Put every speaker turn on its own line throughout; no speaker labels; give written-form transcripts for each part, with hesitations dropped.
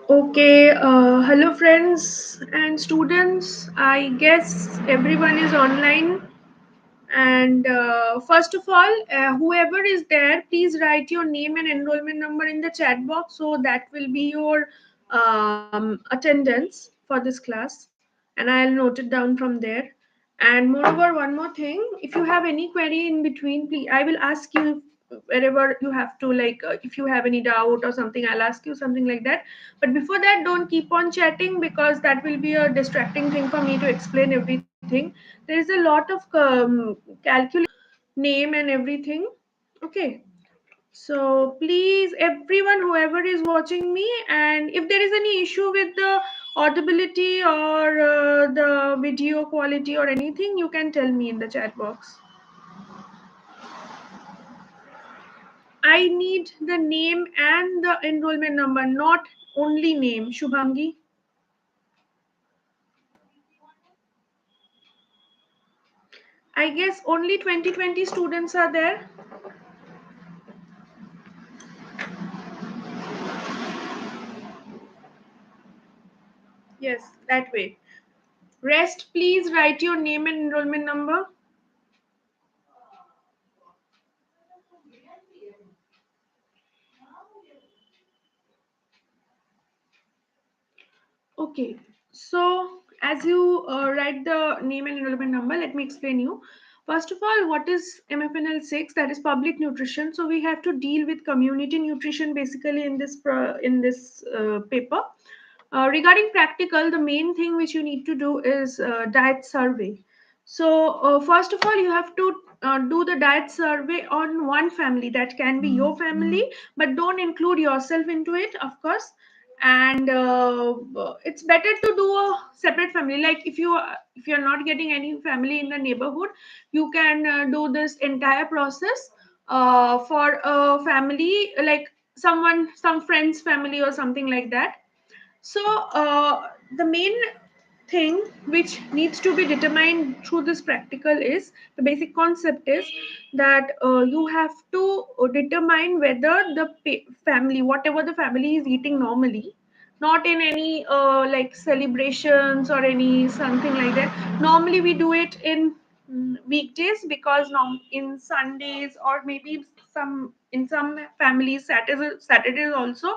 Okay, hello friends and students. I guess everyone is online. And first of all, whoever is there, please write your name and enrollment number in the chat box. So that will be your attendance for this class, and I'll note it down from there. And moreover, one more thing: if you have any query in between, please I will ask you wherever you have to. If you have any doubt or something, I'll ask you something like that. But before that, don't keep on chatting because that will be a distracting thing for me to explain everything. There is a lot of calculation name and everything. Okay, so please everyone, whoever is watching me, and if there is any issue with the audibility or the video quality or anything, you can tell me in the chat box. I need the name and the enrollment number, not only name. Shubhangi, I guess only 2020 students are there. Yes, that way. Rest, please write your name and enrollment number. Okay, so as you write the name and enrollment number, let me explain you. First of all, what is MFNL 6? That is public nutrition. So we have to deal with community nutrition basically in this paper. Regarding practical, the main thing which you need to do is diet survey. So first of all, you have to do the diet survey on one family. That can be your family, but don't include yourself into it, of course. And it's better to do a separate family. Like if you're not getting any family in the neighborhood, you can do this entire process for a family, like some friends family or something like that. So the main thing which needs to be determined through this practical is the basic concept is that you have to determine whether the family, whatever the family is eating normally, not in any like celebrations or any something like that. Normally we do it in weekdays, because in Sundays or maybe some in some families Saturdays also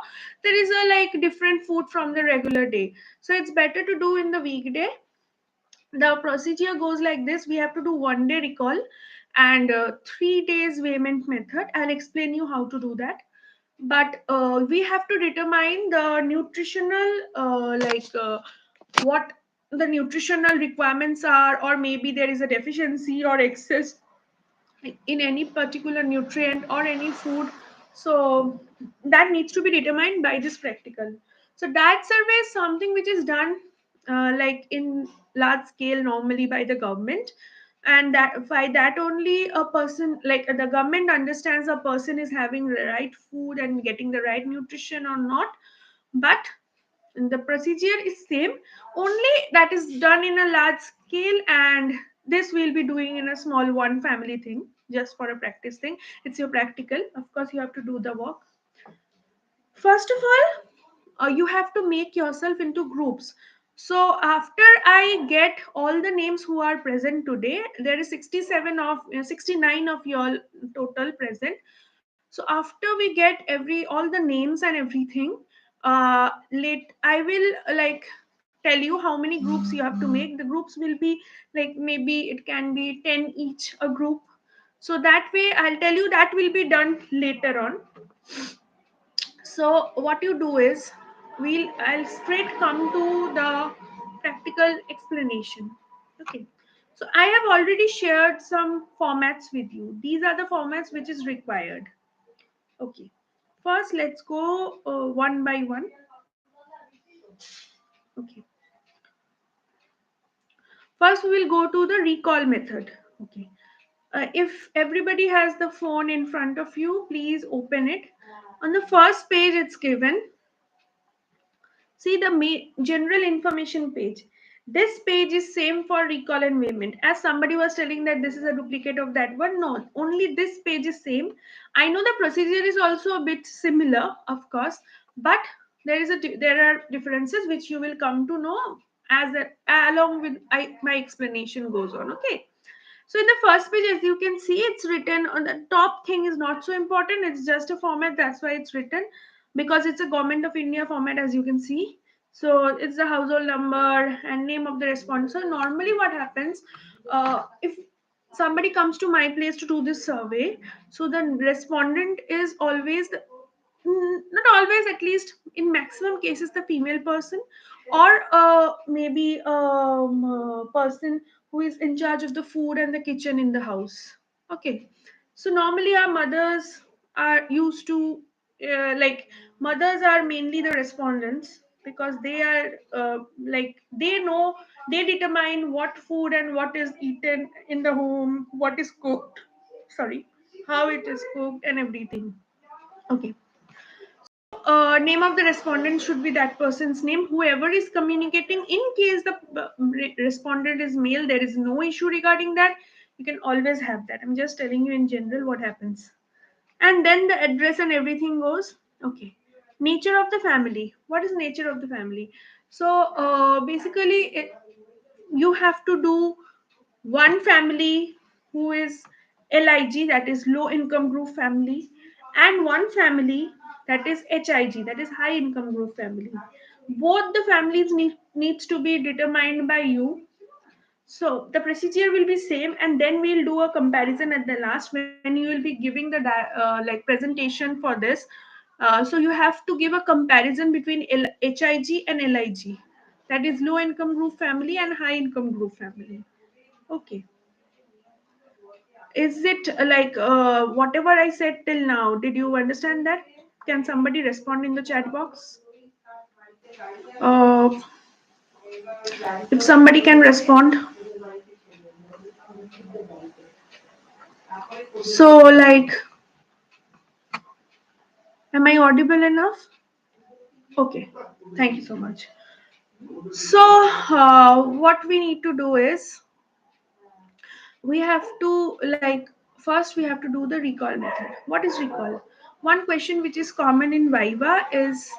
there is a like different food from the regular day. So it's better to do in the weekday. The procedure goes like this: we have to do 1 day recall and 3 days weighment method. I'll explain you how to do that. But we have to determine the nutritional what the nutritional requirements are, or maybe there is a deficiency or excess in any particular nutrient or any food. So that needs to be determined by this practical. So diet survey is something which is done like in large scale normally by the government, and that by that only a person, like the government understands a person is having the right food and getting the right nutrition or not. But the procedure is same, only that is done in a large scale, and this we'll be doing in a small one family thing, just for a practice thing. It's your practical, of course you have to do the work. First of all, you have to make yourself into groups. So after I get all the names who are present today, there is 67 of 69 of you all total present. So after we get every all the names and everything, late I will tell you how many groups you have to make. The groups will be like, maybe it can be 10 each a group. So that way I'll tell you, that will be done later on. So what you do is, I'll straight come to the practical explanation. Okay, so I have already shared some formats with you. These are the formats which is required. Okay, first let's go one by one. Okay, first we will go to the recall method. Okay, if everybody has the phone in front of you, please open it. On the first page it's given, see the general information page. This page is same for recall and payment. As somebody was telling that this is a duplicate of that one, no, only this page is same. I know the procedure is also a bit similar, of course, but There are differences which you will come to know as along with my explanation goes on. Okay. So in the first page, as you can see, it's written on the top thing is not so important. It's just a format. That's why it's written, because it's a Government of India format, as you can see. So it's the household number and name of the respondent. So normally what happens, if somebody comes to my place to do this survey, so the respondent is always not always, at least in maximum cases, the female person, or maybe person who is in charge of the food and the kitchen in the house. Okay. So normally our mothers are used to, like, mothers are mainly the respondents, because they are like, they know, they determine what food and what is eaten in the home, what is cooked, sorry, how it is cooked and everything. Okay. Name of the respondent should be that person's name, whoever is communicating. In case the respondent is male, there is no issue regarding that. You can always have that. I'm just telling you in general what happens. And then the address and everything goes. Okay. Nature of the family. What is nature of the family? So basically, you have to do one family who is LIG, that is low income group family, and one family that is HIG, that is high income group family. Both the families needs to be determined by you. So the procedure will be same, and then we'll do a comparison at the last when you will be giving the like presentation for this. So you have to give a comparison between HIG and LIG, that is low income group family and high income group family. Okay. Is it like whatever I said till now? Did you understand that? Can somebody respond in the chat box? Uh, if somebody can respond. So, like, am I audible enough? Okay, thank you so much. So, what we need to do is, we have to, like, first we have to do the recall method. What is recall? One question which is common in Viva is,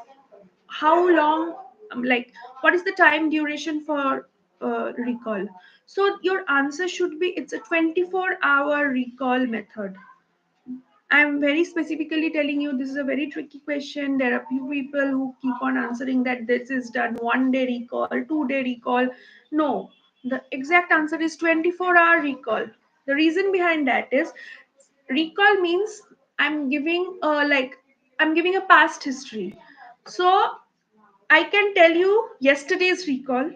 how long, like, what is the time duration for recall? So your answer should be, it's a 24-hour recall method. I'm very specifically telling you, this is a very tricky question. There are few people who keep on answering that this is done 1 day recall, 2 day recall. No, the exact answer is 24-hour recall. The reason behind that is, recall means I'm giving I'm giving a past history. So I can tell you yesterday's recall,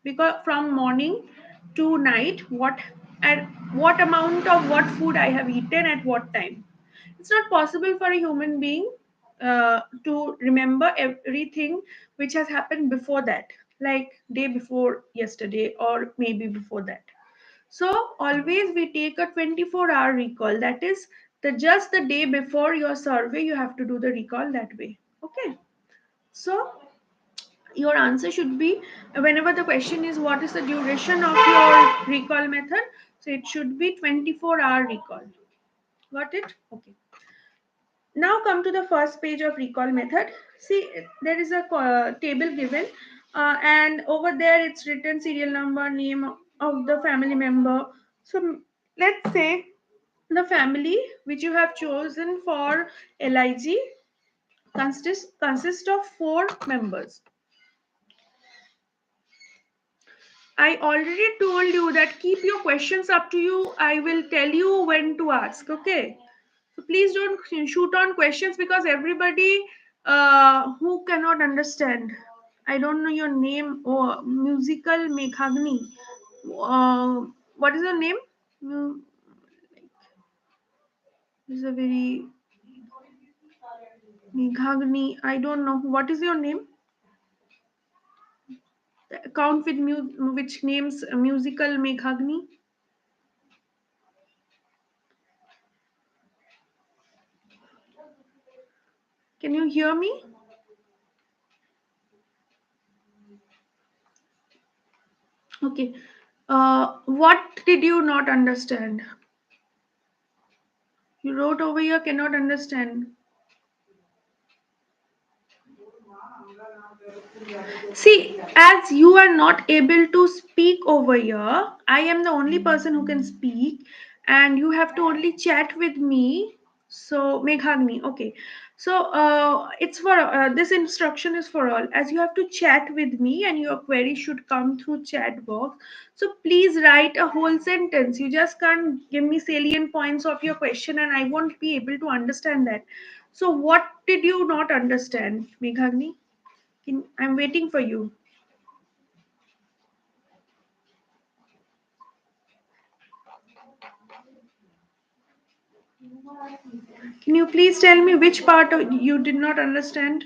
because from morning to night, what and what amount of what food I have eaten at what time. It's not possible for a human being to remember everything which has happened before that, like day before yesterday or maybe before that. So always we take a 24-hour recall. That is just the day before your survey, you have to do the recall that way. Okay. So your answer should be, whenever the question is what is the duration of your recall method, so it should be 24-hour recall. Got it? Okay. Now come to the first page of recall method. See, there is a table given, and over there it's written serial number, name of the family member. So let's say the family which you have chosen for LIG consists of 4 members. I already told you that keep your questions up to you. I will tell you when to ask. Okay. So please don't shoot on questions, because everybody who cannot understand. I don't know your name. Or musical Meghagni. What is your name? Mm, This is a very Meghagni. I don't know. What is your name? Count with which names musical Meghagni. Can you hear me? Okay. What did you not understand? You wrote over here, cannot understand. See, as you are not able to speak over here, I am the only person who can speak, and you have to only chat with me. So, Meghagni, okay. So, it's for this instruction is for all. As you have to chat with me, and your query should come through chat box. So, please write a whole sentence. You just can't give me salient points of your question, and I won't be able to understand that. So, what did you not understand, Meghagni? I'm waiting for you. Can you please tell me which part of you did not understand?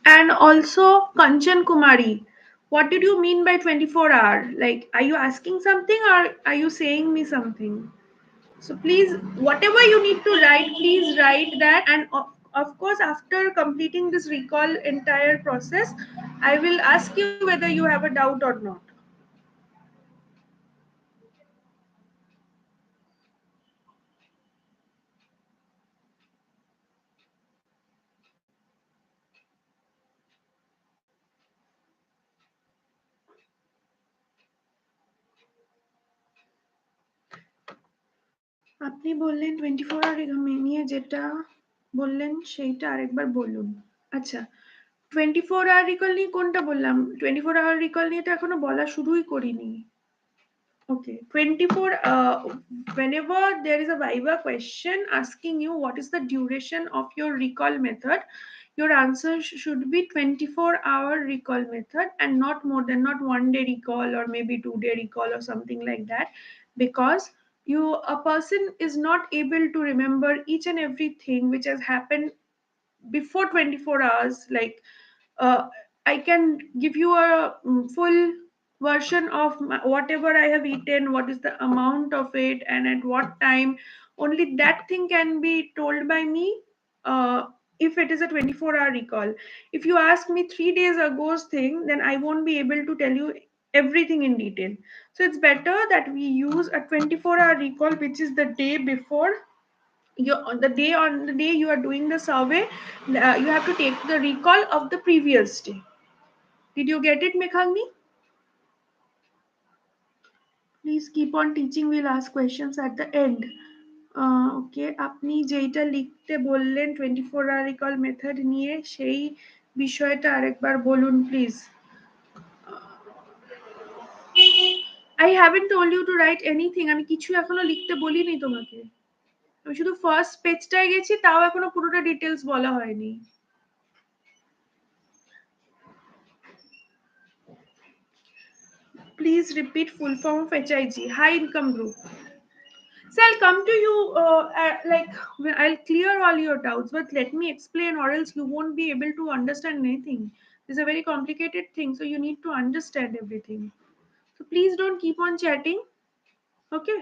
And also, Kanchan Kumari, what did you mean by 24-hour? Like, are you asking something or are you saying me something? So please, whatever you need to write, please write that. And of course, after completing this recall entire process, I will ask you whether you have a doubt or not. আপনি বললেন 24 hour নিয়ে যেটা বললেন সেইটা আরেকবার বলুন। আচ্ছা, 24 hour recall নিয়ে কোনটা বললাম? 24 আওয়ার রিকল নিয়ে তো এখনো বলা শুরুই করিনি। Okay, 24. Whenever there is a Viva question asking you what is the duration of your recall method, your answer should be 24-hour recall method and not more than not 1 day recall or maybe 2 day recall or something like that, because a person is not able to remember each and everything which has happened before 24 hours. Like, uh, I can give you a full version of whatever I have eaten, what is the amount of it, and at what time. Only that thing can be told by me, uh, if it is a 24-hour recall. If you ask me 3 days ago's thing, then I won't be able to tell you everything in detail. So it's better that we use a 24-hour recall, which is the day before. You on the day you are doing the survey, you have to take the recall of the previous day. Did you get it, Mekhangni? Please keep on teaching, we'll ask questions at the end. ওকে, আপনি যেইটা লিখতে বললেন 24 hour recall method নিয়ে সেই বিষয়টা আরেকবার বলুন please. I haven't told you to write anything, আমি কিছু এখনো লিখতে বলিনি তোমাকে। আমি শুধু ফার্স্ট পেজটায় গেছি, তাও এখনো পুরোটা ডিটেলস বলা হয়নি। Please repeat full form of HIG, high income group. So I'll come to you, like, I'll clear all your doubts, but let me explain, or else you won't be able to understand anything. It's a very complicated thing, so you need to understand everything. So please don't keep on chatting. Okay.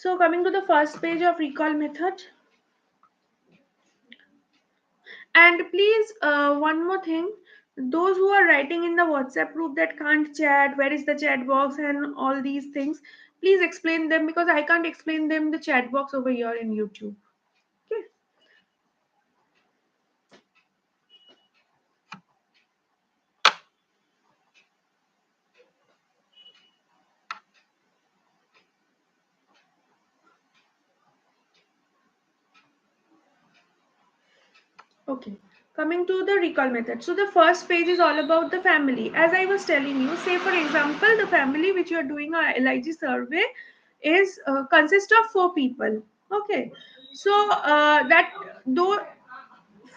So coming to the first page of recall method. And please, one more thing, those who are writing in the WhatsApp group that can't chat, where is the chat box and all these things, please explain them, because I can't explain them the chat box over here in YouTube. Okay. Okay. Coming to the recall method. So the first page is all about the family. As I was telling you, say for example, the family which you are doing a LIG survey is consists of 4 people. Okay. So that though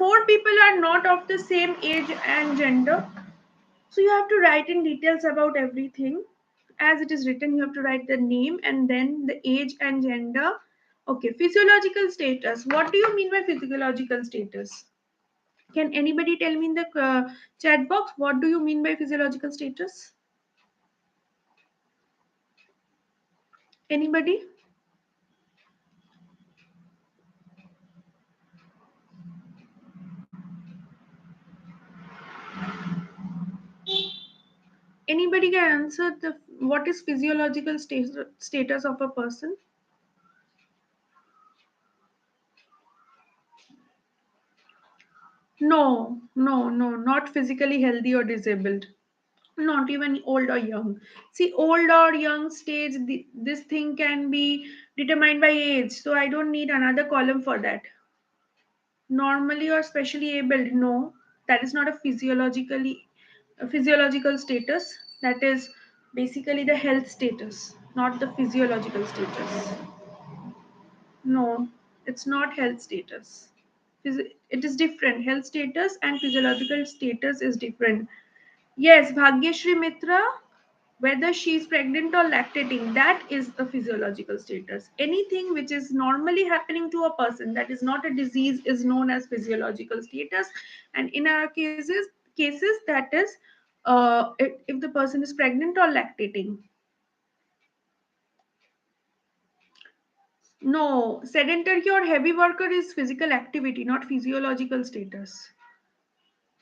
4 people are not of the same age and gender, so you have to write in details about everything. As it is written, you have to write the name and then the age and gender. Okay, physiological status. What do you mean by physiological status? Can anybody tell me in the chat box what do you mean by physiological status? Anybody? Anybody can answer the what is physiological status of a person? No, no, no, not physically healthy or disabled. Not even old or young. See, old or young stage, this thing can be determined by age. So I don't need another column for that. Normally or specially abled, no, that is not a physiological status. That is basically the health status, not the physiological status. No, it's not health status. It is different. Health status and physiological status is different. Yes, Bhagyashri Mitra, whether she is pregnant or lactating, that is the physiological status. Anything which is normally happening to a person that is not a disease is known as physiological status. And in our cases that is if the person is pregnant or lactating. No, sedentary or heavy worker is physical activity, not physiological status.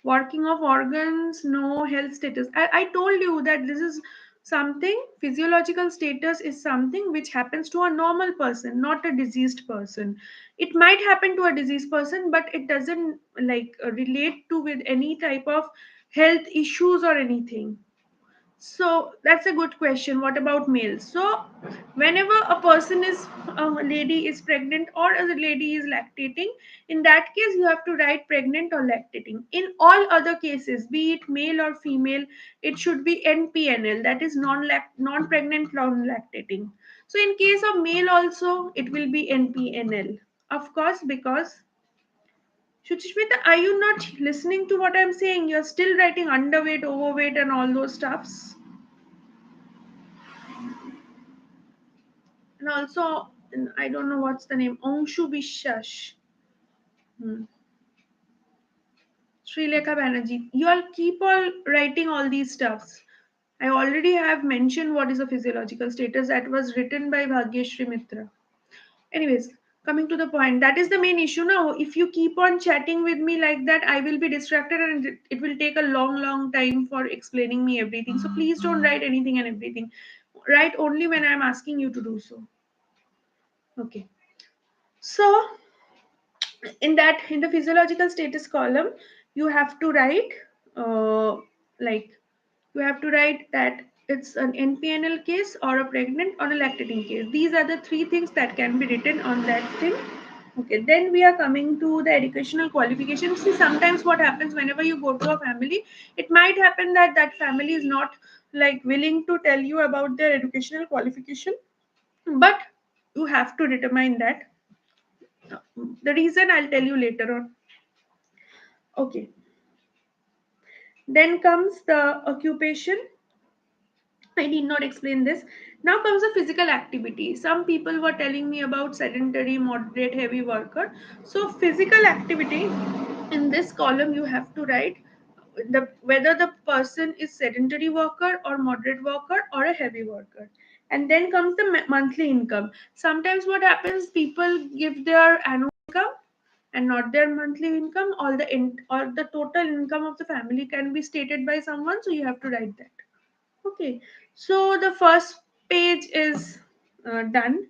Working of organs, no health status. I told you that this is something, physiological status is something which happens to a normal person, not a diseased person. It might happen to a diseased person, but it doesn't like relate to with any type of health issues or anything. So that's a good question. What about males? So whenever a lady is pregnant or a lady is lactating, in that case you have to write pregnant or lactating. In all other cases, be it male or female, it should be NPNL, that is non-pregnant, non-lactating. So in case of male also, it will be NPNL. Of course, because Shuchishmita, are you not listening to what I'm saying? You're still writing underweight, overweight, and all those stuffs. And also, I don't know what's the name, Ongshu Bishash, hmm. Sri Lekha Banerjee. You all keep all writing all these stuffs. I already have mentioned what is a physiological status that was written by Bhagyashri Mitra. Anyways, coming to the point, that is the main issue now. If you keep on chatting with me like that, I will be distracted and it will take a long, long time for explaining me everything. So please don't write anything and everything. Write only when I'm asking you to do so. Okay. So in the physiological status column you have to write like you have to write that it's an NPNL case or a pregnant or a lactating case. These are the three things that can be written on that thing. Okay, then we are coming to the educational qualifications. See, sometimes what happens whenever you go to a family, it might happen that that family is not like willing to tell you about their educational qualification, but you have to determine that. The reason I'll tell you later on. Okay, then comes the occupation. I need not explain this. Now comes the physical activity. Some people were telling me about sedentary, moderate, heavy worker. So physical activity, in this column you have to write the whether the person is sedentary worker or moderate worker or a heavy worker. And then comes the monthly income. Sometimes what happens, people give their annual income and not their monthly income. Or the total income of the family can be stated by someone, so you have to write that. Okay, so the first page is done.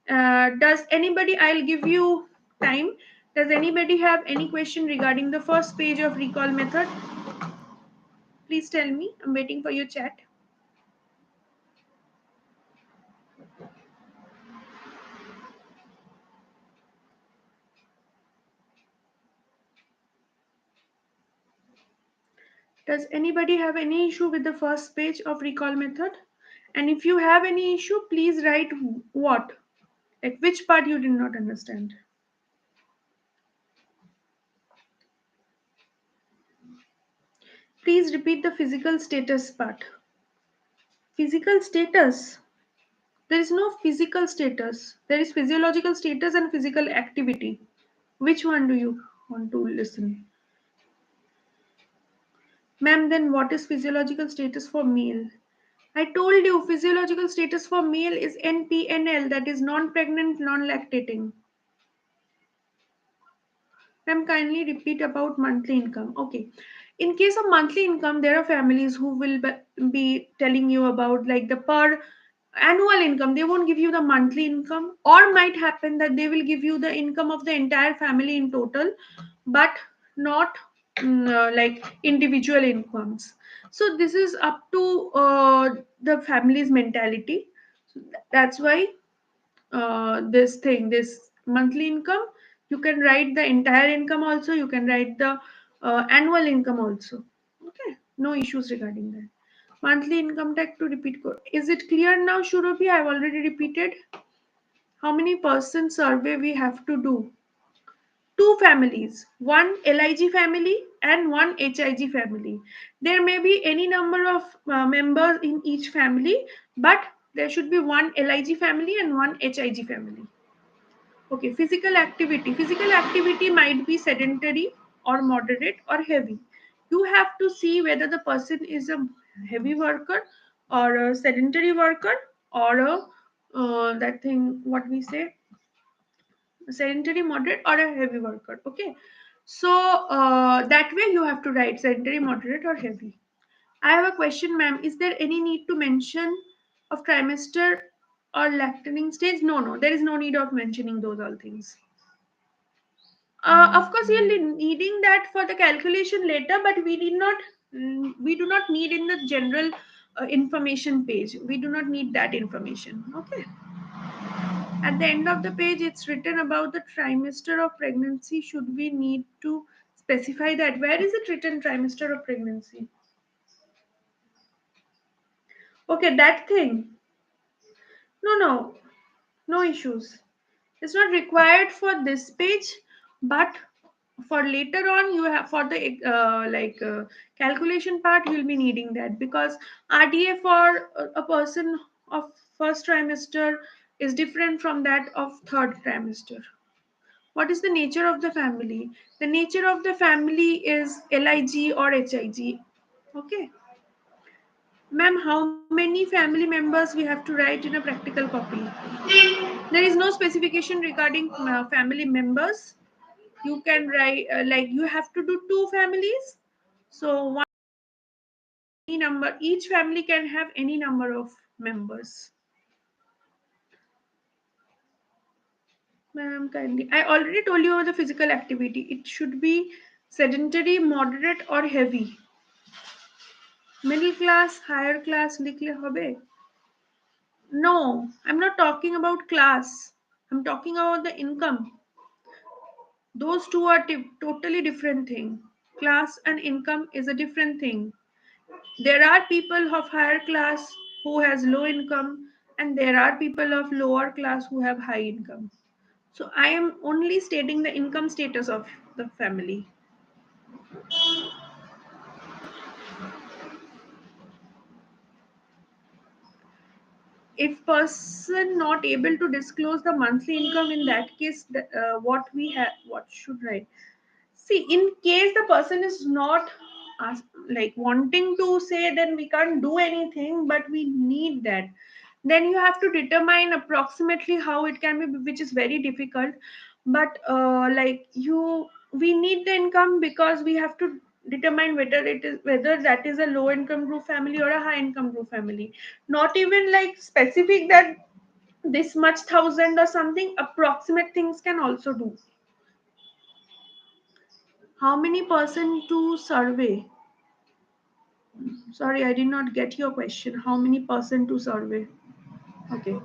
Does anybody, I'll give you time. Does anybody have any question regarding the first page of recall method? Please tell me. I'm waiting for your chat. Does anybody have any issue with the first page of recall method? And if you have any issue, please write what? Like which part you did not understand. Please repeat the physical status part. Physical status. There is no physical status. There is physiological status and physical activity. Which one do you want to listen? Ma'am, then what is physiological status for male? I told you physiological status for male is NPNL, that is non-pregnant, non-lactating. Ma'am, kindly repeat about monthly income. Okay. In case of monthly income, there are families who will be telling you about like the per annual income. They won't give you the monthly income, or might happen that they will give you the income of the entire family in total, but not like individual incomes. So this is up to the family's mentality. So that's why this monthly income, you can write the entire income also, you can write the annual income also. Okay, no issues regarding that. Monthly income tax to repeat code, is it clear now, Shurobi? I've already repeated. How many percent survey we have to do? Two families, one LIG family and one HIG family. There may be any number of members in each family, but there should be one LIG family and one HIG family. Okay, physical activity. Physical activity might be sedentary or moderate or heavy. You have to see whether the person is a heavy worker or a sedentary worker or a that thing what we say, sedentary, moderate, or a heavy worker. Okay, so that way you have to write sedentary, moderate, or heavy. I have a question, ma'am. Is there any need to mention of trimester or lactating stage? No, no, there is no need of mentioning those all things. Of course, you'll be needing that for the calculation later, but we do not need in the general information page. We do not need that information. Okay. At the end of the page, it's written about the trimester of pregnancy. Should we need to specify that? Where is it written, trimester of pregnancy? Okay, that thing. No, no, no issues. It's not required for this page, but for later on you have for the calculation part you'll be needing that, because RDA for a person of first trimester is different from that of third trimester. What is the nature of the family? The nature of the family is LIG or HIG. Okay. Ma'am, how many family members we have to write in a practical copy? There is no specification regarding family members. You can write like you have to do two families. So one any number, each family can have any number of members. Ma'am, kindly. I already told you about the physical activity. It should be sedentary, moderate, or heavy. Middle class, higher class, লিখলে হবে? No, I'm not talking about class. I'm talking about the income. Those two are totally different thing. Class and income is a different thing. There are people of higher class who has low income, and there are people of lower class who have high income. So I am only stating the income status of the family. If person not able to disclose the monthly income, in that case what should write? See, in case the person is not ask, like wanting to say, then we can't do anything, but we need that. Then you have to determine approximately how it can be, which is very difficult. But we need the income because we have to determine whether that is a low income group family or a high income group family. Not even like specific that this much thousand or something, approximate things can also do. How many percent to survey? Sorry, I did not get your question. How many percent to survey? Okay.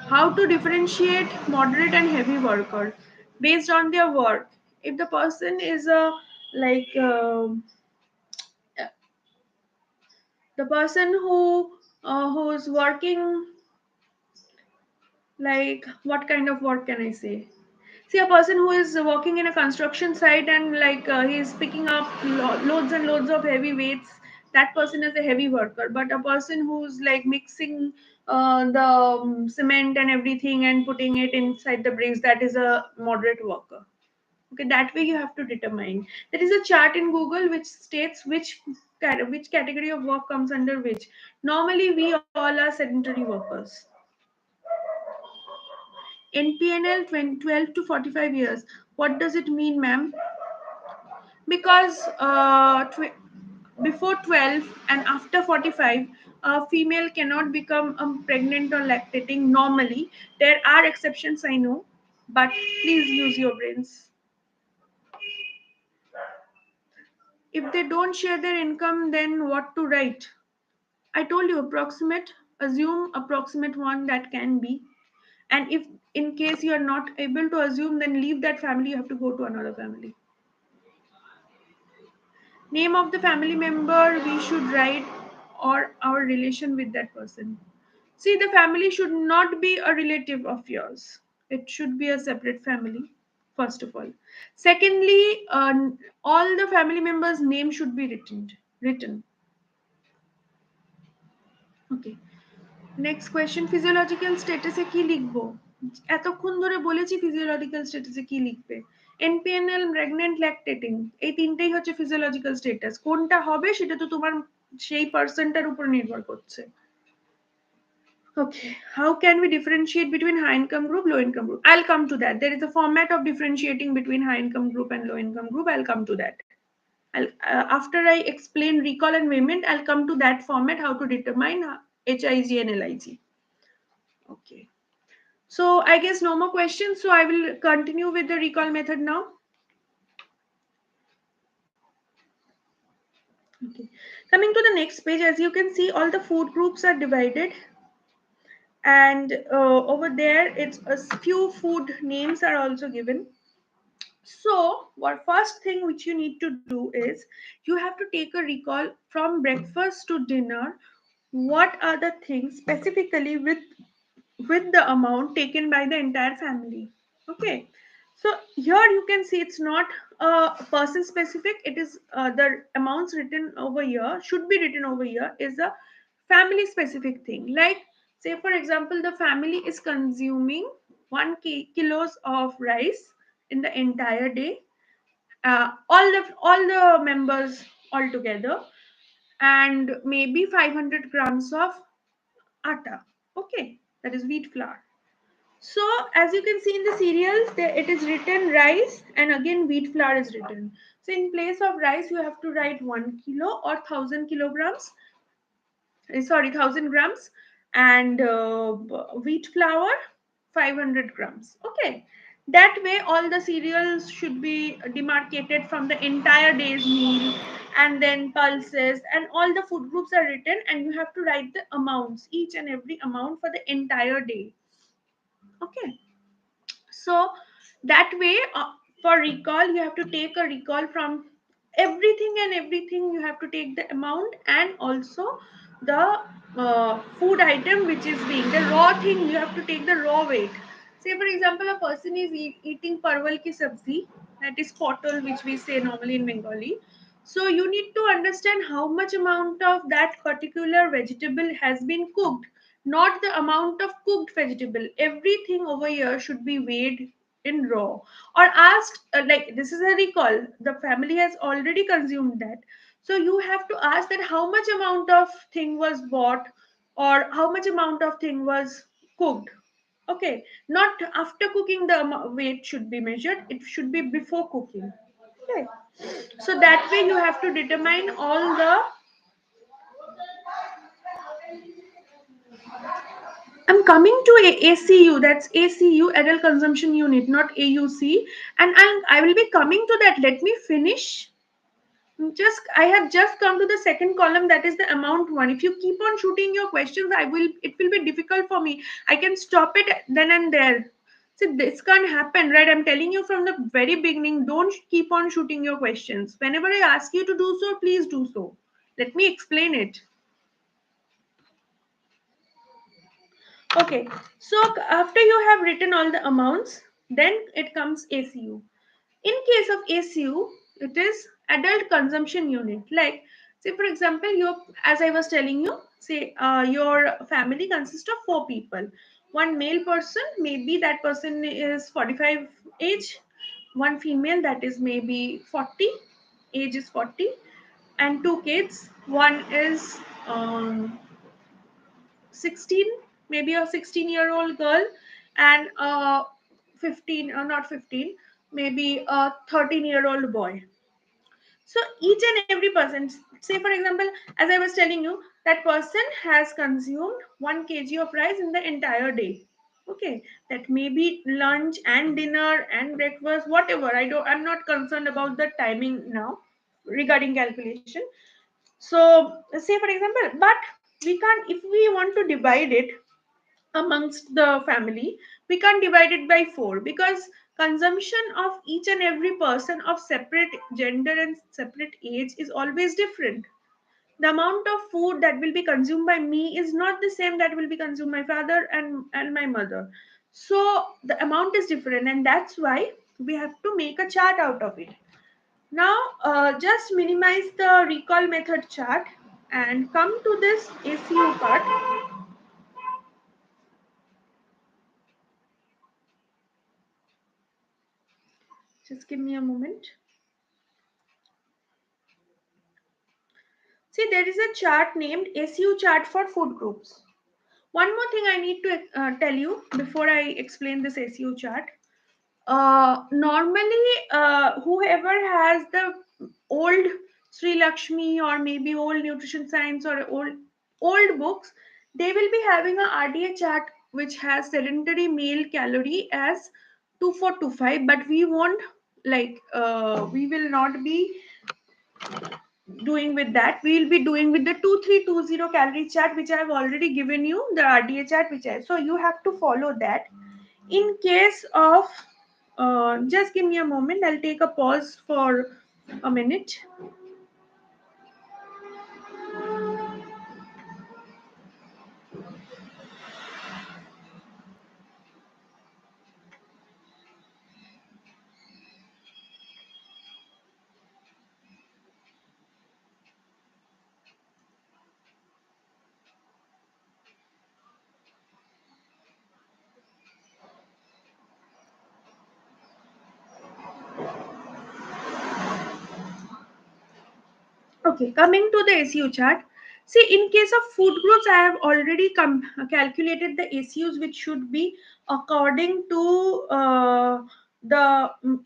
How to differentiate moderate and heavy worker based on their work? If the person is a like the person who's working, like what kind of work can I say? See, a person who is working in a construction site and he's picking up loads and loads of heavy weights, that person is a heavy worker. But a person who's like mixing the cement and everything and putting it inside the bricks, that is a moderate worker. Okay, that way you have to determine. There is a chart in Google which states which category of work comes under which. Normally we all are sedentary workers. NPNL 12 to 45 years. What does it mean, ma'am? Because before 12 and after 45, a female cannot become pregnant or lactating normally. There are exceptions, I know, but please use your brains. If they don't share their income, then what to write? I told you approximate, assume approximate one that can be. And if in case you are not able to assume, then leave that family, you have to go to another family. Name of the family member we should write, or our relation with that person. See, the family should not be a relative of yours. It should be a separate family, first of all. Secondly, all the family members' name should be written. Okay. Next question, physiological স্ট্যাটাসে কি লিখবো? এতক্ষণ ধরে বলেছি physiological স্ট্যাটাসে কি লিখবে। এনপিএনএল, pregnant, lactating, এই তিনটেই হচ্ছে ফিজিওলজিক্যাল স্ট্যাটাস। কোনটা হবে সেটা তো তোমার সেই পার্সনটার উপর নির্ভর করছে। Okay, how can we differentiate between high income group, low income group? I'll come to that. There is a format of differentiating between high income group and low income group. I'll come to that. After I explain recall and payment, I'll come to that format, how to determine HIG and LIG. Okay. So I guess no more questions. So I will continue with the recall method now. Okay. Coming to the next page, as you can see, all the food groups are divided. And over there, it's a few food names are also given. So what first thing which you need to do is you have to take a recall from breakfast to dinner. What are the things specifically with the amount taken by the entire family? Okay, so here you can see it's not person specific. It is the amounts written over here, should be written over here, is a family specific thing. Like, say for example, the family is consuming 1 kilos of rice in the entire day, all the members all together, and maybe 500 grams of atta. Okay, that is wheat flour. So as you can see in the cereals, there it is written rice, and again wheat flour is written. So in place of rice, you have to write 1 kilo or 1,000 kilograms. Sorry, 1,000 grams, and wheat flour 500 grams. Okay, that way all the cereals should be demarcated from the entire day's meal, and then pulses and all the food groups are written, and you have to write the amounts, each and every amount for the entire day. Okay, so that way, for recall, you have to take a recall from everything and everything. You have to take the amount and also the food item which is being the raw thing. You have to take the raw weight. Say for example, a person is eating parwal ki sabzi, that is potol, which we say normally in Bengali. So you need to understand how much amount of that particular vegetable has been cooked, not the amount of cooked vegetable. Everything over here should be weighed in raw, or asked, like this is a recall, the family has already consumed that, so you have to ask that how much amount of thing was bought, or how much amount of thing was cooked. Okay, not after cooking the weight should be measured, it should be before cooking. Okay, so that way you have to determine all the. I'm coming to ACU. That's ACU, Adult Consumption Unit, not AUC. And I will be coming to that. Let me finish. I have just come to the second column. That is the amount one. If you keep on shooting your questions, it will be difficult for me. I can stop it then and there. So this can't happen, right? I'm telling you from the very beginning. Don't keep on shooting your questions. Whenever I ask you to do so, please do so. Let me explain it. Okay, so after you have written all the amounts, then it comes ACU. In case of ACU, it is adult consumption unit. Like, say for example, as I was telling you, say your family consists of 4 people. One male person, maybe that person is 45 age. One female, that is maybe 40, age is 40, and 2 kids. One is 16, maybe a 16-year-old girl, and a 15, not 15, maybe a 13-year-old boy. So each and every person, say for example, as I was telling you, that person has consumed 1 kg of rice in the entire day. Okay, that may be lunch and dinner and breakfast, whatever. I'm not concerned about the timing now regarding calculation. So say for example, but we can't, if we want to divide it amongst the family, we can't divide it by 4, because consumption of each and every person of separate gender and separate age is always different. The amount of food that will be consumed by me is not the same that will be consumed by my father and my mother. So the amount is different, and that's why we have to make a chart out of it. Now just minimize the recall method chart and come to this ACU part. Just give me a moment. See, there is a chart named ACU chart for food groups. One more thing I need to tell you before I explain this ACU chart. Normally, whoever has the old Sri Lakshmi or maybe old nutrition science or old books, they will be having a RDA chart which has sedentary male calorie as 2425, but we won't, like we will not be doing with that. We will be doing with the 2320 calorie chart, which I have already given you, the RDA chart, which I, so you have to follow that. In case of just give me a moment, I'll take a pause for a minute. Okay, coming to the ACU chart. See, in case of food groups, I have already calculated the ACUs, which should be according to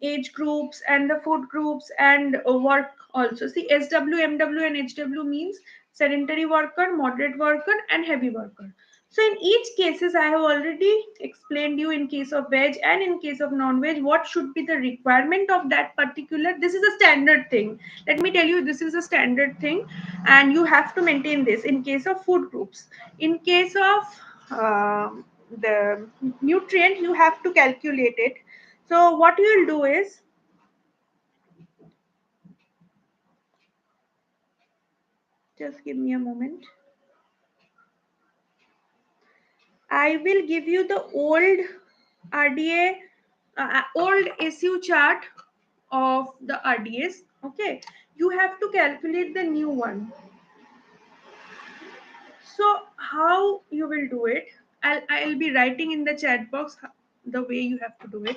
age groups and the food groups and work also. See, SW, MW, and HW means sedentary worker, moderate worker, and heavy worker. So in each cases, I have already explained you in case of veg and in case of non-veg, what should be the requirement of that particular. This is a standard thing. Let me tell you, this is a standard thing, and you have to maintain this in case of food groups. In case of the nutrient, you have to calculate it. So what you will do is, just give me a moment. I will give you the old RDA, old SU chart of the RDAs. Okay, you have to calculate the new one. So how you will do it? I'll be writing in the chat box the way you have to do it.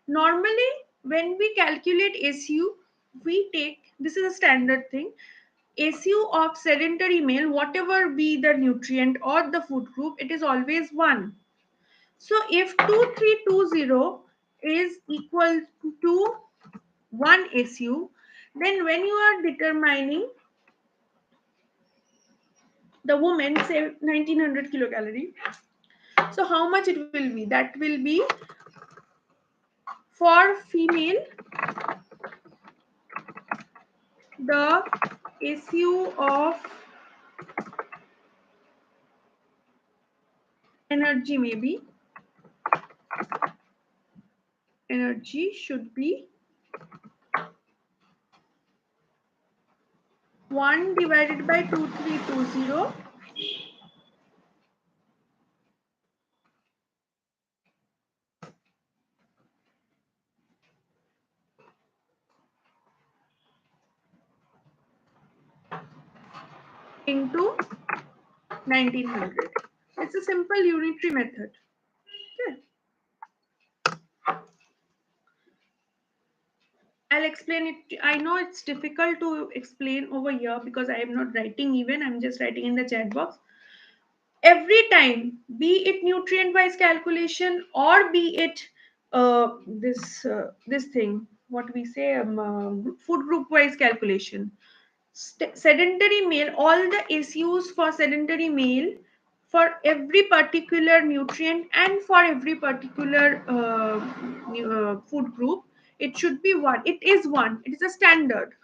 Normally, when we calculate SU, we take, this is a standard thing. SU of sedentary male, whatever be the nutrient or the food group, it is always 1. So if 2320 is equal to 1 SU, then when you are determining the woman, say 1900 kilocalorie, so how much it will be? That will be for female, the SU of energy, maybe energy should be 1 divided by 2320 into 1900. It's a simple unitary method. Okay. I'll explain it. I know it's difficult to explain over here because I am not writing even, I'm just writing in the chat box. Every time, be it nutrient wise calculation or be it this thing. what we say, food group wise calculation. Sedentary male, all the SUs for sedentary male for every particular nutrient and for every particular food group, it should be one. It is one. It is a standard.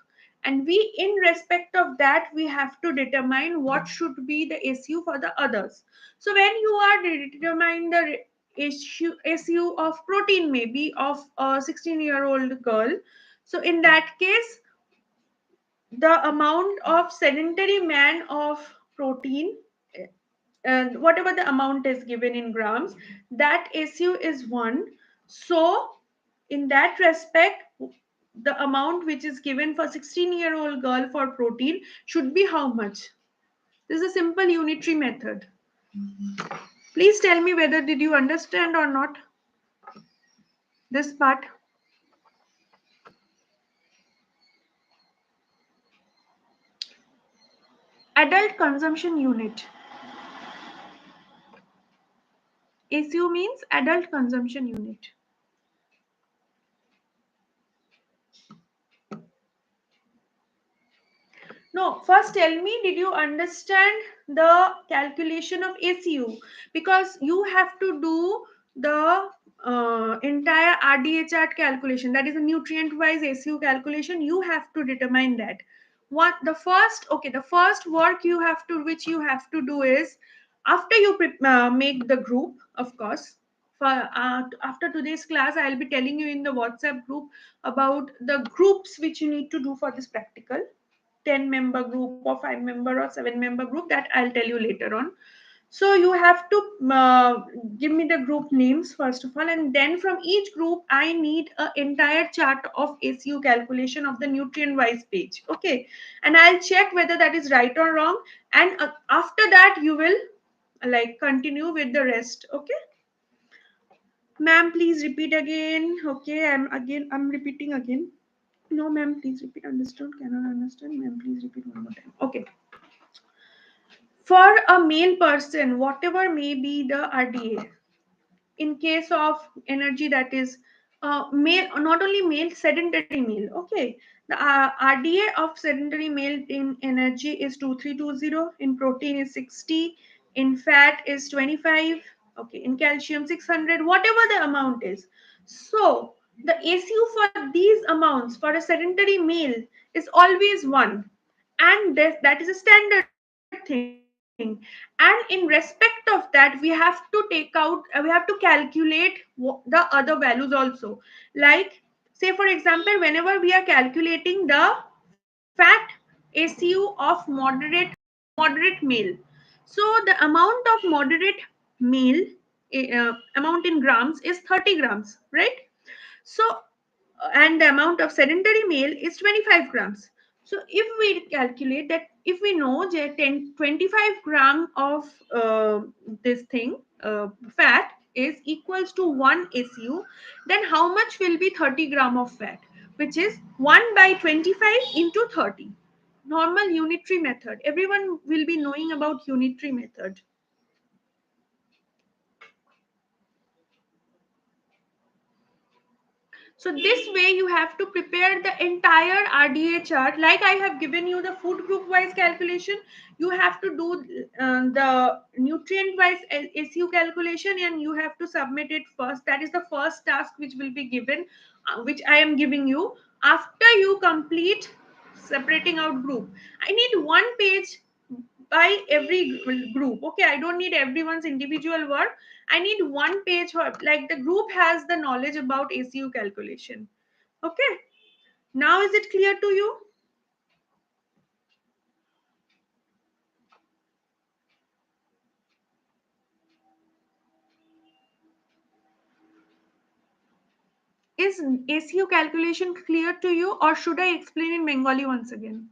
And we, in respect of that, we have to determine what should be the SU for the others. So when you are determining the SU of protein, maybe of a 16-year-old girl, so in that case, the amount of sedentary man of protein, and whatever the amount is given in grams, that SU is 1. So in that respect, the amount which is given for 16-year-old girl for protein should be how much? This is a simple unitary method. Please tell me whether did you understand or not this part. Adult consumption unit. SU means adult consumption unit. No, first tell me, did you understand the calculation of ACU? Because you have to do the entire RDA chart calculation, that is a nutrient wise ACU calculation. You have to determine that. What the first, okay, the first work you have to, which you have to do is, after you make the group, of course. For, after today's class, I'll be telling you in the WhatsApp group about the groups which you need to do for this practical. 10-member group or 5-member or 7-member group, that I'll tell you later on. So you have to give me the group names first of all, and then from each group I need an entire chart of ACU calculation of the nutrient wise page. Okay, and I'll check whether that is right or wrong, and after that you will like continue with the rest. Okay, ma'am, please repeat again. Okay, I'm repeating again. No, ma'am, please repeat. Understood? Cannot understand? Ma'am, please repeat one more time. Okay. For a male person, whatever may be the RDA, in case of energy, that is male, not only male, sedentary male. Okay. The RDA of sedentary male in energy is 2320, in protein is 60, in fat is 25, okay, in calcium 600, whatever the amount is. So the ACU for these amounts for a sedentary male is always 1, and that is a standard thing. And in respect of that, we have to take out, we have to calculate the other values also. Like, say for example, whenever we are calculating the fat ACU of moderate male, so the amount of moderate male, amount in grams is 30 grams, right? So and the amount of sedentary male is 25 grams. So if we calculate that, if we know that 25 gram of this thing, fat is equals to 1 SU, then how much will be 30 gram of fat, which is 1 by 25 into 30. Normal unitary method, everyone will be knowing about unitary method. So this way you have to prepare the entire RDA chart. Like I have given you the food group wise calculation, you have to do the nutrient wise SU calculation, and you have to submit it first. That is the first task which will be given, which I am giving you. After you complete separating out group, I need one page by every group. Okay, I don't need everyone's individual work. I need one page for, like, the group has the knowledge about ACU calculation. Okay, now is it clear to you? Is ACU calculation clear to you, or should I explain in Bengali once again?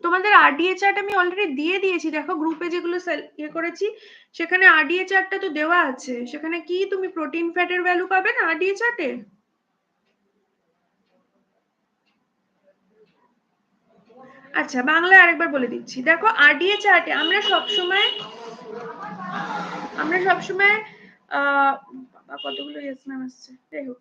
তোমাদের RDA chart আমি already দিয়ে দিয়েছি, দেখো গ্রুপে যেগুলো ইয়ে করেছি সেখানে আরডিএ চার্টটা তো দেওয়া আছে। সেখানে কি তুমি প্রোটিন ফ্যাটের ভ্যালু পাবে না আরডিএ চার্টে? আচ্ছা বাংলায় আরেকবার বলে দিচ্ছি, দেখো আরডিএ চার্টে আমরা সবসময় বাবা কতগুলো ইয়েস ম্যাম আসছে, যাই হোক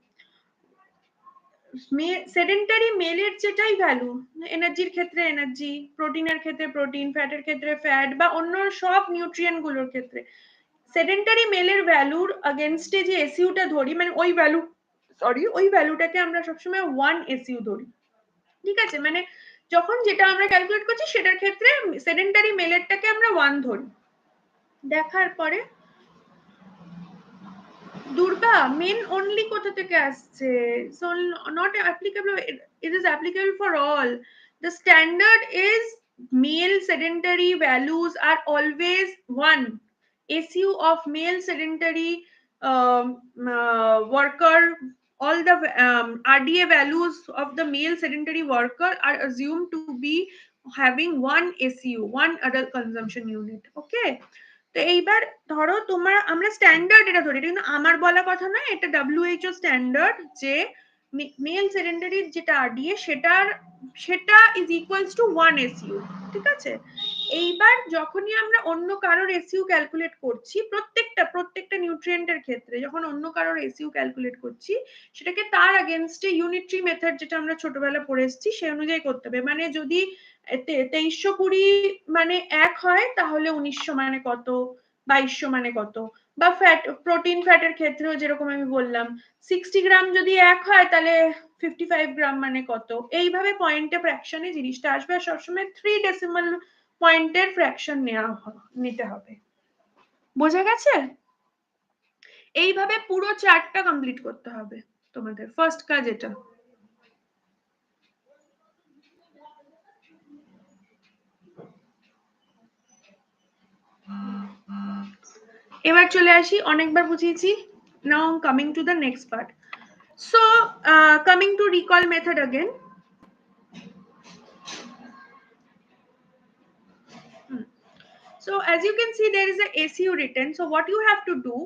সেডেন্টারি মেলের যেটাই ভ্যালু, এনার্জির ক্ষেত্রে এনার্জি, প্রোটিনের ক্ষেত্রে প্রোটিন, ফ্যাটের ক্ষেত্রে ফ্যাট বা অন্য সব নিউট্রিয়েন্ট গুলোর ক্ষেত্রে সেডেন্টারি মেলের ভ্যালুর अगेंस्टे যে এসইউটা ধরি, মানে ওই ভ্যালুটাকে আমরা সবসময় 1 এসইউ ধরি, ঠিক আছে? মানে যখন যেটা আমরা ক্যালকুলেট করছি সেটার ক্ষেত্রে সেডেন্টারি মেলেরটাকে আমরা 1 ধরি। দেখার পরে দুর্গা মেন অনলি কোথা থেকে আসছে? So not applicable, it is applicable for all. The standard is male sedentary values are always 1. SU of male sedentary worker, all the RDA values of the male sedentary worker are assumed to be having 1 SU, 1 adult consumption unit. Okay, তো এইবার ধরো তোমার আমরা standard এটা ধরি, এটা কিন্তু আমার বলা কথা নয়, এটা WHO স্ট্যান্ডার্ড যে মেল সেডেন্টারির যেটা আরডিএ সেটা ইজ ইকুয়ালস টু 1 এসইউ, ঠিক আছে? এইবার যখনই আমরা অন্য কারোর এসইউ ক্যালকুলেট করছি, প্রত্যেকটা নিউট্রিয়েন্টের ক্ষেত্রে যখন অন্য কারোর এসইউ ক্যালকুলেট করছি, সেটাকে তার अगेंस्टे ইউনিটরি মেথড যেটা আমরা ছোটবেলা পড়ে এসেছি সে অনুযায়ী করতে হবে। মানে যদি 2320 মানে 1 হয় তাহলে 1900 মানে কত, 2200 মানে কত, বা প্রোটিন ফ্যাটের ক্ষেত্রেও যেরকম আমি বললাম 60 গ্রাম যদি 1 হয় তাহলে 55 গ্রাম মানে কত, এইভাবে পয়েন্টে ফ্র্যাকশনে জিনিসটা আসবে। আর সবসময় 3 ডেসিমাল পয়েন্টের ফ্র্যাকশন নিতে হবে। বোঝা গেছে? এইভাবে পুরো চার্টটা কমপ্লিট করতে হবে তোমাদের। ফার্স্ট কাজ এটা। এবার চলে আসি, অনেকবার বুঝিয়েছি। Now coming to the next part. So coming to recall method again. So as you can see there is a ACU written. So what you have to do,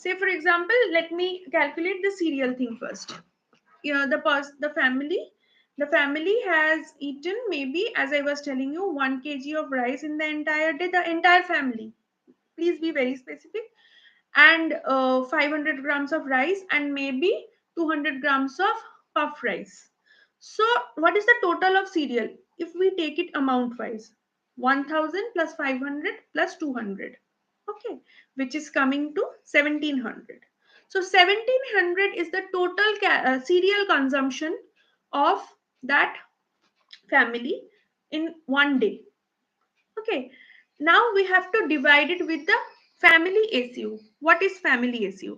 say for example, let me calculate the serial thing first. The family has eaten, maybe as I was telling you, 1 kg of rice in the entire day, the entire family, please be very specific, and 500 grams of rice and maybe 200 grams of puff rice. So what is the total of cereal if we take it amount wise? 1000 plus 500 plus 200, okay, which is coming to 1700. So 1700 is the total cereal consumption of that family in one day. Okay, now we have to divide it with the family SU. What is family SU?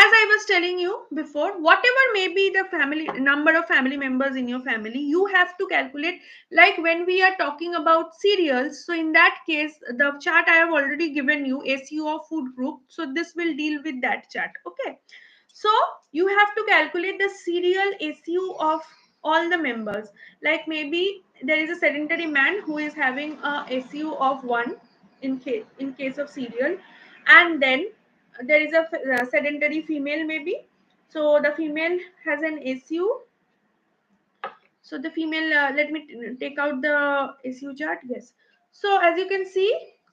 As I was telling you before, whatever may be the family number of family members in your family, you have to calculate, like when we are talking about cereals. So in that case, the chart I have already given you, SU of food group, so this will deal with that chart. Okay, so you have to calculate the cereal SU of all the members. Like maybe there is a sedentary man who is having a SU of 1 in case of cereal, and then there is a sedentary female maybe. So the female has an SU. So the female, let me take out the SU chart. Yes. So as you can see,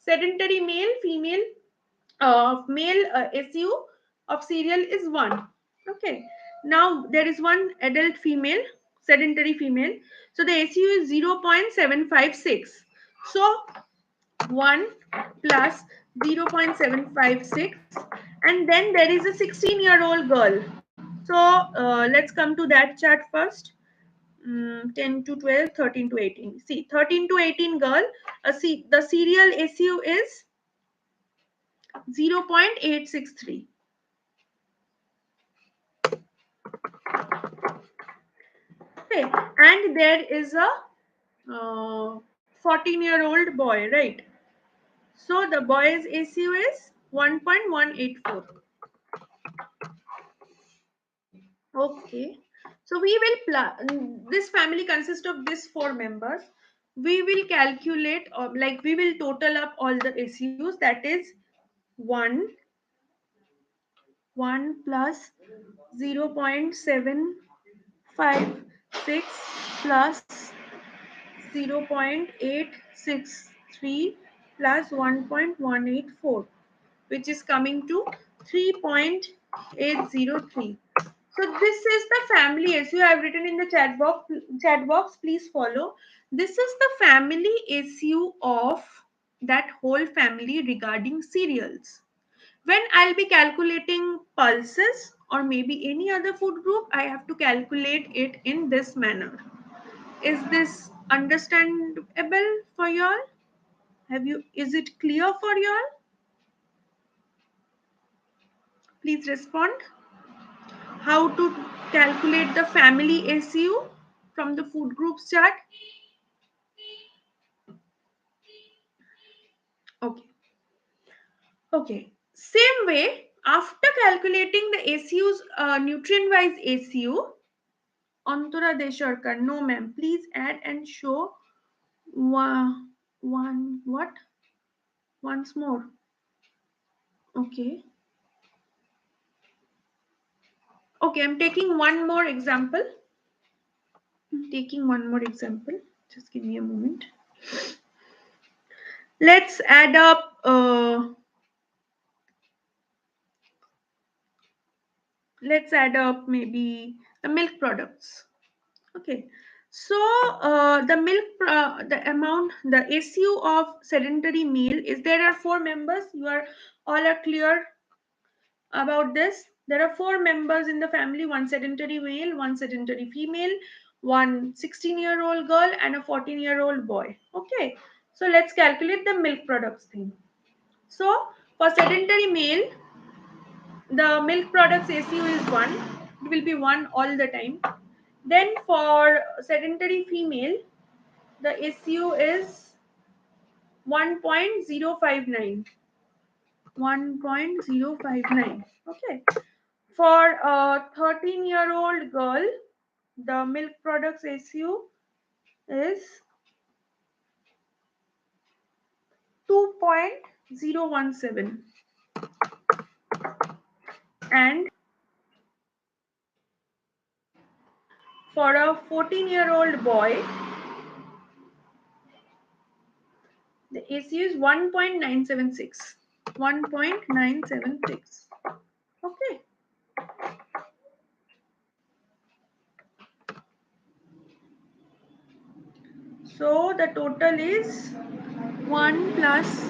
sedentary male, female, male SU of cereal is 1. Okay. Now there is one adult female, sedentary female. So the SU is 0.756. So 1 plus 0.756, and then there is a 16-year-old girl. So let's come to that chart first. 10 to 12, 13 to 18. See, 13 to 18 girl, the serial SU is 0.863. Okay, and there is a 14-year-old boy, right? So the boy's SU is 1.184. Okay, so we will this family consists of these 4 members. We will calculate, or like we will total up all the SUs, that is 1 plus 0.756 plus 0.863 plus 1.184, which is coming to 3.803. So this is the family SU. I have written in the chat box. Please follow. This is the family SU of that whole family regarding cereals. When I'll be calculating pulses or maybe any other food group, I have to calculate it in this manner. Is this understandable for y'all? Is it clear for y'all? Please respond. How to calculate the family SU from the food groups chart? Okay. Okay. Same way, after calculating the ACU's nutrient-wise ACU, Antara Desharkar, no ma'am, please add and show one what? Once more. Okay. Okay, I'm taking one more example. Just give me a moment. Let's add up maybe the milk products. Okay, so the amount, the ACU of sedentary male is, there are 4 members. You are all are clear about this. There are 4 members in the family: one sedentary male, one sedentary female, one 16-year-old girl, and a 14-year-old boy. Okay, so let's calculate the milk products thing. So for sedentary male, the milk products ACU is 1. It will be 1 all the time. Then for sedentary female, the ACU is 1.059. 1.059. Okay. For a 13-year-old girl, the milk products ACU is 2.017. And for a 14-year-old boy, the ACU is 1.976. 1.976. Okay. So the total is 1 plus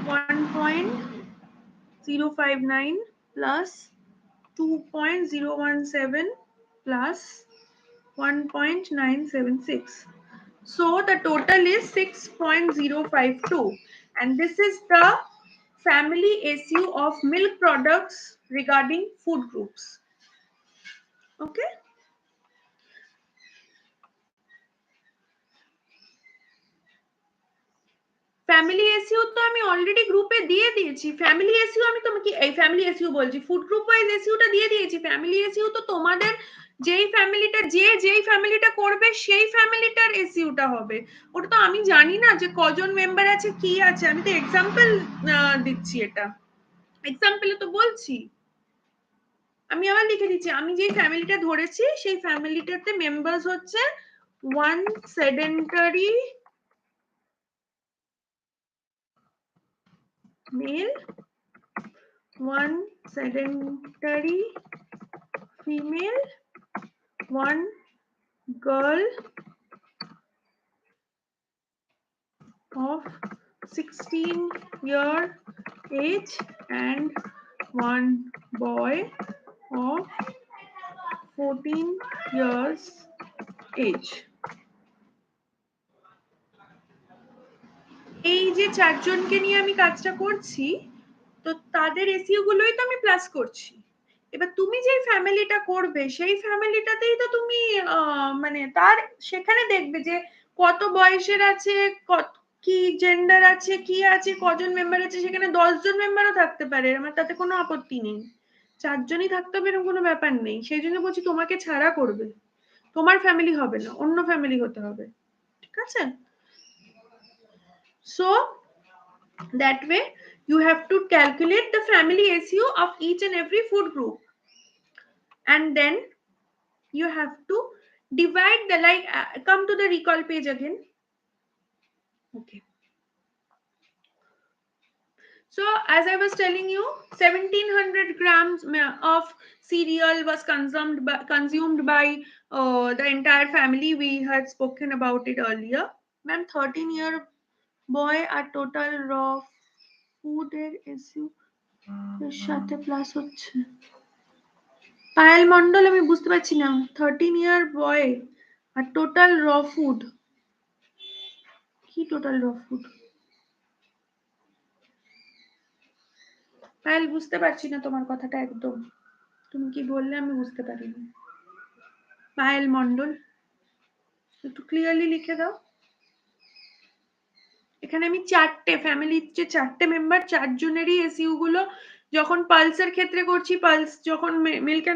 1.059 plus 2.017 plus 1.976. So the total is 6.052. And this is the family ACU of milk products regarding food groups. Okay. Family SU তো আমি already গ্রুপে দিয়ে দিয়েছি। Family SU আমি তোমাকে এই family SU বলছি, food group wise এসইউটা দিয়ে দিয়েছি। ফ্যামিলি এসইউ তো তোমাদের যেই ফ্যামিলিটা করবে সেই ফ্যামিলিটার এসইউটা হবে। ওটা তো আমি জানি না যে কজন মেম্বার আছে, কি আছে। আমি তো এক্সাম্পল দিচ্ছি, এটা এক্সাম্পলে তো বলছি। আমি আবার লিখে দিচ্ছি, আমি যেই ফ্যামিলিটা ধরেছি সেই ফ্যামিলিটাতে মেম্বার্স হচ্ছে 1 sedentary male, 1 sedentary female, 1 girl of 16-year age, and 1 boy of 14 years age. এই যে 4 জনকে নিয়ে আমি কাজটা করছি, তো তাদের এসইউ গুলোই তো আমি প্লাস করছি। এবার তুমি যে ফ্যামিলিটা করবে সেই ফ্যামিলিটাতেই তো তুমি মানে তার সেখানে দেখবে যে কত বয়সের আছে, কি জেন্ডার আছে, কি আছে, কজন মেম্বার আছে। সেখানে 10 জন মেম্বারও থাকতে পারে, আমার তাতে কোনো আপত্তি নেই। 4 জনই থাকতে হবে এরকম কোনো ব্যাপার নেই। সেই জন্য বলছি তোমাকে ছাড়া করবে, তোমার ফ্যামিলি হবে না, অন্য ফ্যামিলি হতে হবে। ঠিক আছে? So that way you have to calculate the family SU of each and every food group, and then you have to divide the, come to the recall page again. Okay. So, as I was telling you, 1700 grams of cereal was consumed by the entire family. We had spoken about it earlier. Ma'am, 13-year boy at total raw ফুডের SU এর সাথে plus হচ্ছে পায়েল মন্ডল আমি বুঝতে পারছি না 13-year বয় আর total র food কি টোটাল র ফুড পায়েল বুঝতে পারছি না তোমার কথাটা একদম তুমি কি বললে আমি বুঝতে পারিনি পায়েল মন্ডল একটু ক্লিয়ারলি লিখে দাও এখানে আমি চারটে ফ্যামিলির যে চারটে মেম্বার চারজনেরই এসইউ গুলো যখন পালসের ক্ষেত্রে করছি পালস যখন মিল্ক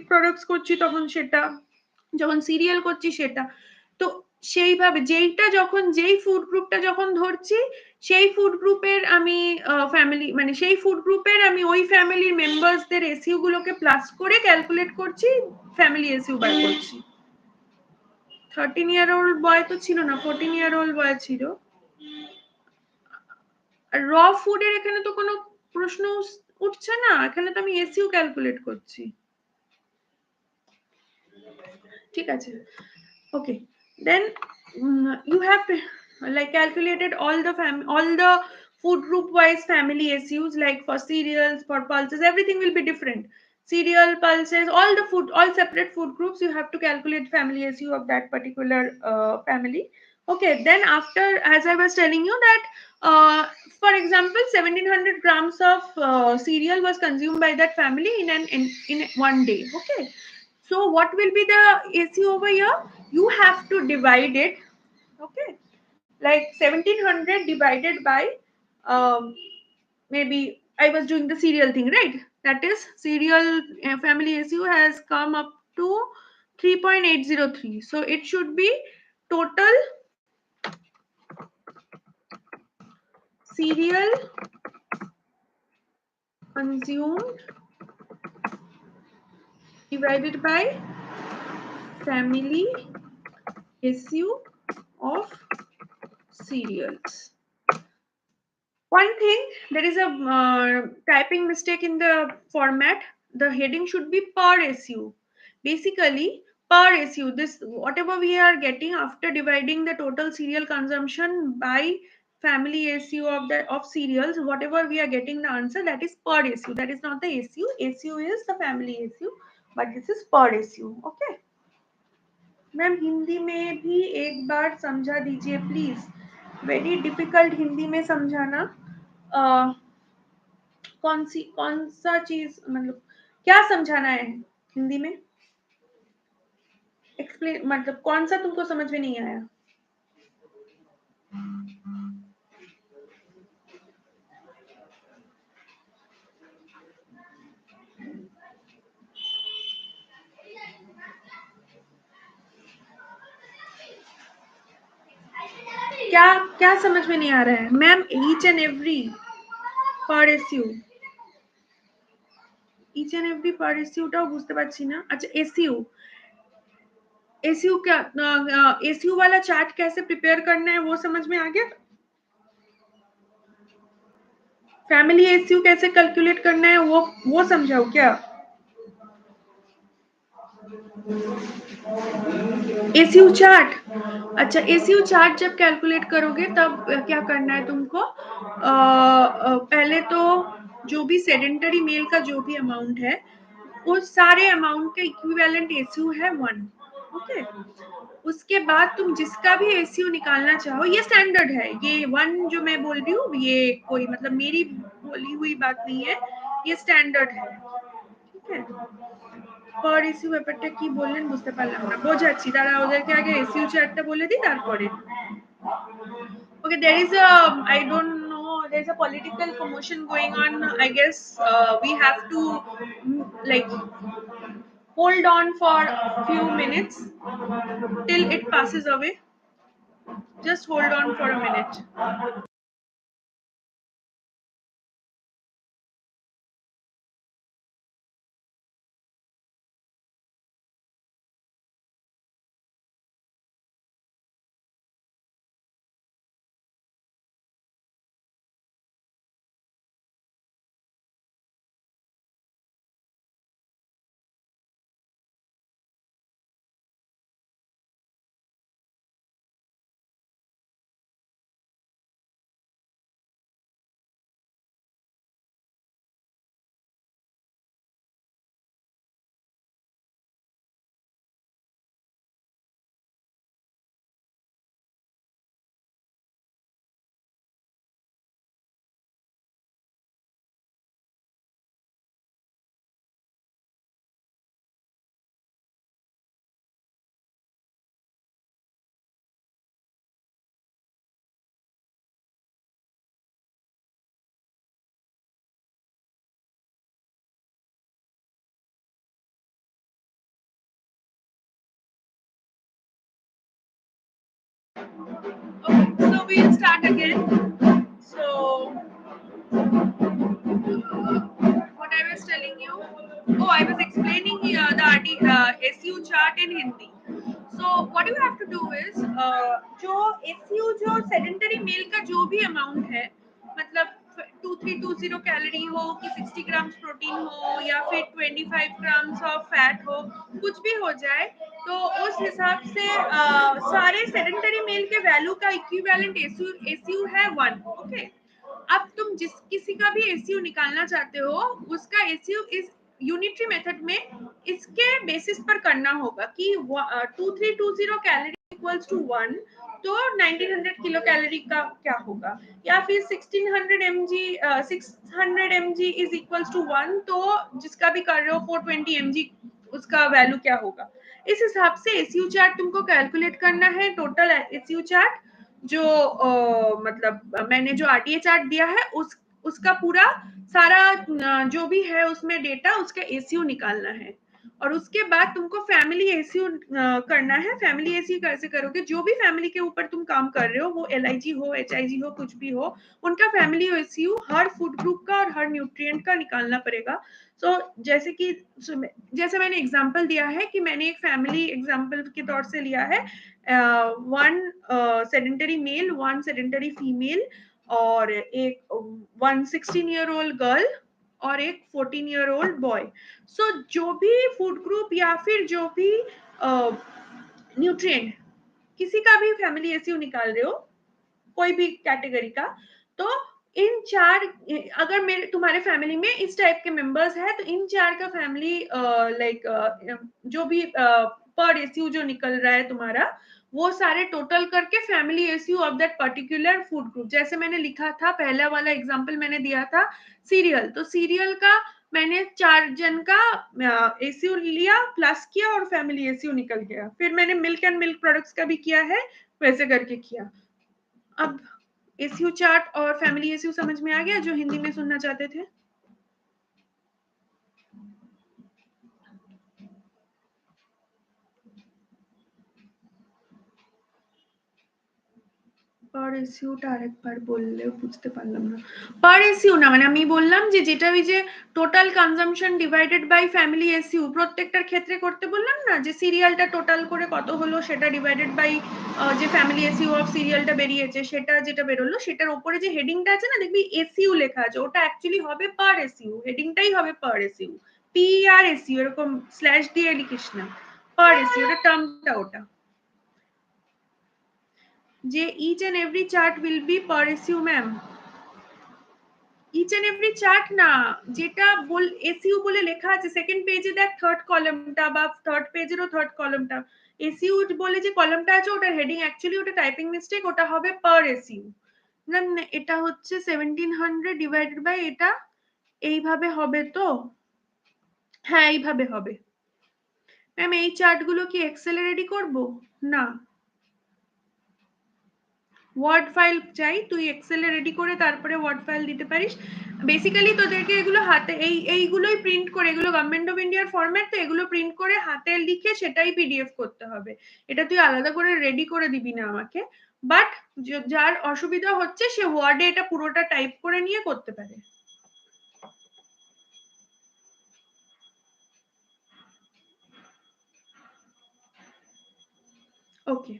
প্রোডাক্টস করছি তখন সেটা যখন সিরিয়াল করছি সেটা তো সেইভাবে যেইটা যখন যেই ফুড গ্রুপটা যখন ধরছি সেই ফুড গ্রুপের আমি ফ্যামিলি মানে সেই ফুড গ্রুপের আমি ওই ফ্যামিলির মেম্বার্সদের এসইউ গুলোকে প্লাস করে ক্যালকুলেট করছি ফ্যামিলি এসইউ বার করছি 13-year old বয় তো ছিল না 14-year old বয় ছিল আর র ফুডের এখানে তো কোনো প্রশ্ন উঠছে না এখানে তো আমি এসইউ ক্যালকুলেট করছি ঠিক আছে okay then you have like calculated all the food group wise family SUs like for cereals for pulses everything will be different cereal pulses all the food all separate food groups you have to calculate family SU of that particular family okay then after as I was telling you that uh, for example 1700 grams of cereal was consumed by that family in one day okay so what will be the AC over here? You have to divide it, okay? Like 1700 divided by maybe I was doing the serial thing, right? That is serial family SU has come up to 3.803. So it should be total cereal consumed divided by family SU of cereals. One thing, there is a typing mistake in the format. The heading should be per SU. Basically, per SU, this whatever we are getting after dividing the total cereal consumption by family SU of cereals, whatever we are getting the answer that is per SU. That is not the SU. SU is the family SU, but this is per SU. Okay. Ma'am Hindi में भी एक बार समझा दीजिए please very difficult Hindi में समझाना कौन सा चीज मतलब क्या समझाना है हिंदी में एक्सप्लेन मतलब कौन सा तुमको समझ में नहीं आया क्या क्या समझ में नहीं आ रहा है मैम ईच एंड एवरी पर एसइউ ईच एंड एवरी पर एसइউটাও বুঝতে পারছি না अच्छा एसइউ एसइউ क्या एसइउ वाला चार्ट कैसे प्रिपेयर करना है वो समझ में आ गया फैमिली एसइउ कैसे कैलकुलेट करना है वो समझाओ क्या एसयू चार्ट अच्छा एसयू चार्ट जब कैलकुलेट करोगे तब क्या करना है तुमको पहले तो जो भी सेडेंटरी मेल का जो भी अमाउंट है उस सारे अमाउंट का इक्विवेलेंट एसयू है 1 ओके उसके बाद तुम जिसका भी एसयू निकालना चाहो ये स्टैंडर्ड है ये 1 जो मैं बोल रही हूँ ये कोई मतलब मेरी बोली हुई बात नहीं है ये स्टैंडर्ड है ठीक है পর এসইউ ব্যাপারটা কি বললেন বুঝতে পারলাম না বোঝাচ্ছি তারা ওদেরকে আগে এসইউ চার্টটা বলে দিই তারপরে okay there is a I don't know there's a political commotion going on I guess we have to like hold on for a few minutes till it passes away just hold on for a minute Okay, so we'll start again. So, what I was telling you, oh, I was explaining the SU chart in Hindi. So, what you have to do is, जो SU जो sedentary male का जो भी amount है, मतलब 2320 calorie हो कि 60 grams protein हो या फिर 25 ग्राम्स ऑफ फैट हो, कुछ भी हो जाए, तो उस हिसाब से सारे सेडेंटरी मेल के वैल्यू का इक्विवेलेंट एसयू है 1. ओके, अब तुम जिस किसी का भी एसयू निकालना चाहते हो, उसका एसयू इस यूनिटरी मेथड में इसके बेसिस पर करना होगा कि 2320 कैलोरी इक्वल्स टू 1, तो 1900 किलो कैलोरी का क्या होगा, या फिर 600 mg इज इक्वल्स टू 1, तो जिसका भी कर रहे हो 420 mg उसका वैल्यू क्या होगा. इस हिसाब से एसयू चार्ट तुमको कैलकुलेट करना है. टोटल एसयू चार्ट जो मतलब मैंने जो आरटीए चार्ट दिया है उसका पूरा सारा जो भी है उसमें डेटा उसका एसयू निकालना है. और उसके बाद तुमको फैमिली एसयू करना है. फैमिली एसयू कैसे करोगे, जो भी फैमिली के ऊपर तुम काम कर रहे हो, वो एलआईजी हो, एचआईजी हो, कुछ भी हो, उनका फैमिली एसयू हर फूड ग्रुप का और हर न्यूट्रिएंट का निकालना पड़ेगा. सो जैसे मैंने एग्जांपल दिया है कि मैंने एक फैमिली एग्जांपल के तौर से लिया है, one sedentary male, one sedentary female, और एक 116-year-old गर्ल और एक 14-year-old बॉय. सो जो भी फूड ग्रुप या फिर जो भी न्यूट्रिएंट किसी का भी फैमिली एसयू निकाल रहे हो, कोई भी कैटेगरी का, तो इन चार, अगर मेरे तुम्हारे फैमिली में इस टाइप के मेंबर्स है, तो इन चार का फैमिली लाइक जो भी पर एसयू जो निकल रहा है तुम्हारा, वो सारे टोटल करके family SU of that particular food group. जैसे मैंने लिखा था, पहला वाला एग्जांपल मैंने दिया था सीरियल, तो सीरियल का मैंने 4 जन का एसयू लिया, प्लस किया और फैमिली एसयू निकल गया. फिर मैंने मिल्क एंड मिल्क प्रोडक्ट्स का भी किया है, वैसे करके किया. अब एसयू चार्ट और फैमिली एसयू समझ में आ गया जो हिंदी में सुनना चाहते थे. পার এসইউটা আরেকবার বললে বুঝতে পারলাম না. পার এসইউ না, মানে আমি বললাম যে যেটা ওই যে total consumption divided by family SU প্রত্যেকটার ক্ষেত্রে করতে বললাম না, যে সিরিয়ালটা টোটাল করে কত হলো সেটা ডিভাইডেড বাই যে ফ্যামিলি এসইউ অফ সিরিয়ালটা বেরিয়েছে সেটা যেটা বেরোলো, সেটার উপরে যে হেডিংটা আছে না, দেখবি এসইউ লেখা আছে, ওটা অ্যাকচুয়ালি হবে পার এসইউ, হেডিংটাই হবে পার এসইউ, পি আর এসইউ এরকম স্ল্যাশ দিয়ে লিখিস না, পার এসইউ ওটা টার্মটা, ওটা যে each and every chart will be per issue ma'am. each and every chart না, যেটা এসইউ বলে লেখা আছে সেকেন্ড পেজে দেখ, থার্ড কলামটা বা থার্ড পেজেরও থার্ড কলামটা, এসইউ বলে যে কলামটা আছে ওটার হেডিং অ্যাকচুয়ালি ওটা টাইপিং মিস্টেক, ওটা হবে পার এসইউ. না এটা হচ্ছে 1700 ডিভাইডেড বাই এটা, এইভাবে হবে তো, হ্যাঁ এইভাবে হবে. ম্যাম এই চার্টগুলো কি এক্সেলে রেডি করব? না, ওয়ার্ড ফাইল চাই, তুই এক্সেলে রেডি করে তারপরে ওয়ার্ড ফাইল দিতে পারিস. বেসিক্যালি তোদেরকে এগুলো হাতে এইগুলোই প্রিন্ট করে, এগুলো গভর্নমেন্ট অফ ইন্ডিয়ার ফরম্যাট, তো এগুলো প্রিন্ট করে হাতে লিখে সেটাই পিডিএফ করতে হবে. এটা তুই আলাদা করে রেডি করে দিবি না আমাকে, বাট যার অসুবিধা হচ্ছে সে ওয়ার্ডে এটা পুরোটা টাইপ করে নিয়ে করতে পারে. Okay,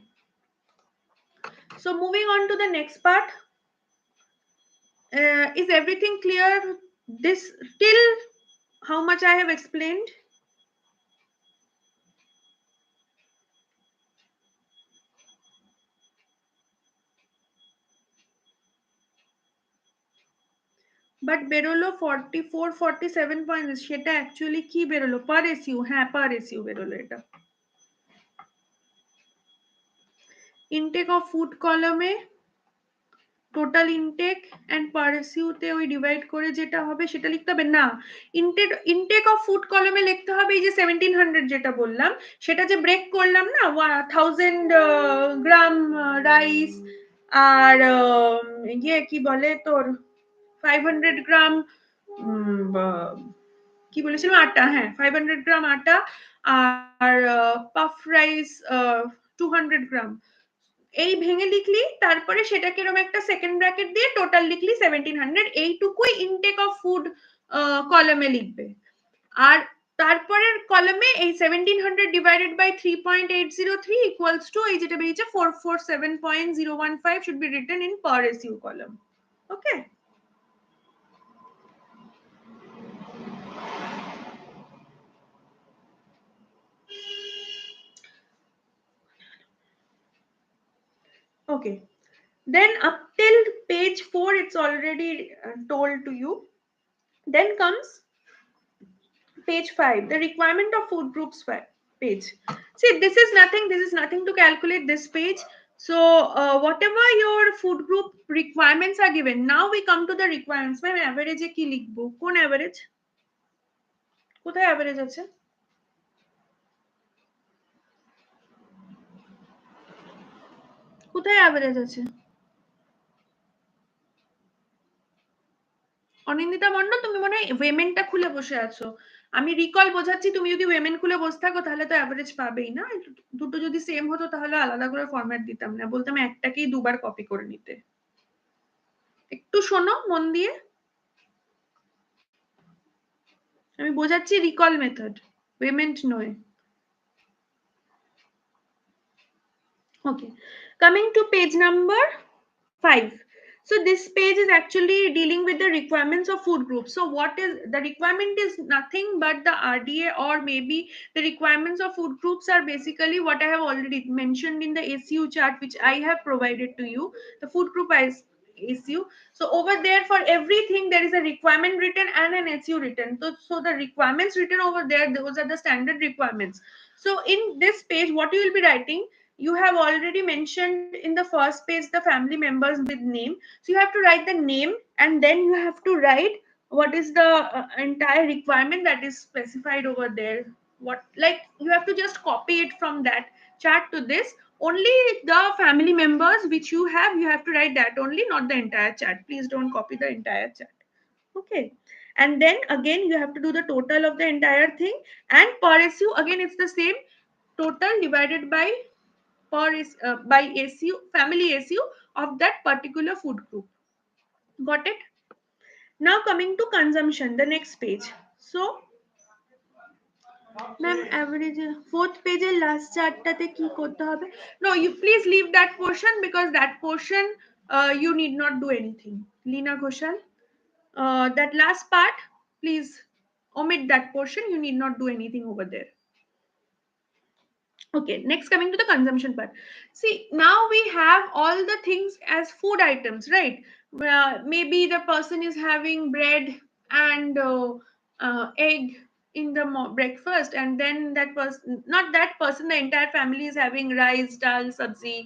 so moving on to the next part. Is everything clear this till how much I have explained? But বেরোলো 44-47 সেটা অ্যাকচুয়ালি কি বেরোলো, পার এসইউ, হ্যাঁ পার এসইউ বেরোলো. এটা ইনটেক অফ ফুড কলামে total intake and per SU তে ওই ডিভাইড করে যেটা হবে সেটা লিখতে হবে না. ইনটেক অফ ফুড কলামে লিখতে হবে এই যে 1700 যেটা বললাম, সেটা যে ব্রেক করলাম না, 1000 গ্রাম রাইস আর ইয়ে কি বলে তোর 500 গ্রাম কি বলেছিলাম, আটা, হ্যাঁ 500 গ্রাম আটা আর পাফ রাইস 200 গ্রাম, এই ভেঙে লিখলি, তারপরে সেটাকে এরকম একটা সেকেন্ড ব্র্যাকেট দিয়ে টোটাল লিখলি 1700, এইটুকুই ইনটেক অফ ফুড কলামে লিখবে। আর তারপরের কলামে এই 1700 ডিভাইডেড বাই 3.803 ইকুয়ালস টু এই যেটা বেরিয়েছে 447.015 should be written in per SU column. Okay. Okay. Then up till page 4 it's already told to you. Then comes page 5, the requirement of food groups page. See, this is nothing to calculate this page. So whatever your food group requirements are given, now we come to the requirements. Ma'am, average e ki likhbo? Kon average? কোথায় average আছে? কোথায় average আছে? অনিন্দিতা মন্ডল, তুমি মনে হয় ওয়েমেনটা খুলে বসে আছো। আমি রিকল বোঝাচ্ছি, তুমি যদি ওয়েমেন খুলে বসে থাকো তাহলে তো অ্যাভারেজ পাবেই না। দুটো যদি সেম হতো তাহলে আলাদা করে ফরম্যাট দিতাম না, বলতাম একটাকেই দুবার কপি করে নিতে। একটু শোনো মন দিয়ে, আমি বোঝাচ্ছি রিকল মেথড, ওয়েমেন্ট নয়। Okay, coming to page number 5. So this page is actually dealing with the requirements of food groups. So what is the requirement is nothing but the RDA, or maybe the requirements of food groups are basically what I have already mentioned in the ACU chart which I have provided to you, the food group is ACU. So over there for everything there is a requirement written and an ACU written. So the requirements written over there, those are the standard requirements. So in this page what you will be writing, you have already mentioned in the first page the family members with name. So you have to write the name, and then you have to write what is the entire requirement that is specified over there. What, like, you have to just copy it from that chart to this. Only the family members which you have to write that only, not the entire chart. Please don't copy the entire chart. Okay. And then again you have to do the total of the entire thing, and per SU again it's the same, total divided by per is by SU, family SU of that particular food group. Got it? Now coming to consumption, the next page. So ma'am, average fourth page last chartটাতে কি করতে হবে? No, you please leave that portion because that portion you need not do anything. Lina Ghoshal, that last part, please omit that portion. You need not do anything over there. Okay, next coming to the consumption part. See, now we have all the things as food items, right? Maybe the person is having bread and egg in the breakfast, and then that person, not that person, the entire family is having rice, dal, sabzi,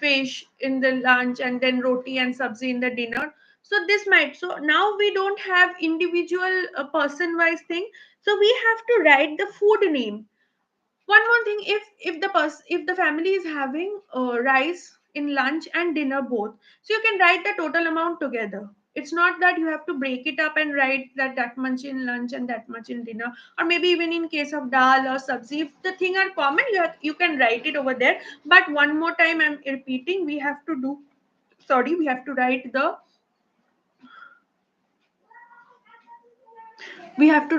fish in the lunch, and then roti and sabzi in the dinner. So this might, so now we don't have individual person wise thing. So we have to write the food name. One more thing, if the family is having rice in lunch and dinner both, so you can write the total amount together. It's not that you have to break it up and write that much in lunch and that much in dinner, or maybe even in case of dal or sabzi, if the thing are common, you can write it over there. But one more time I'm repeating, we have to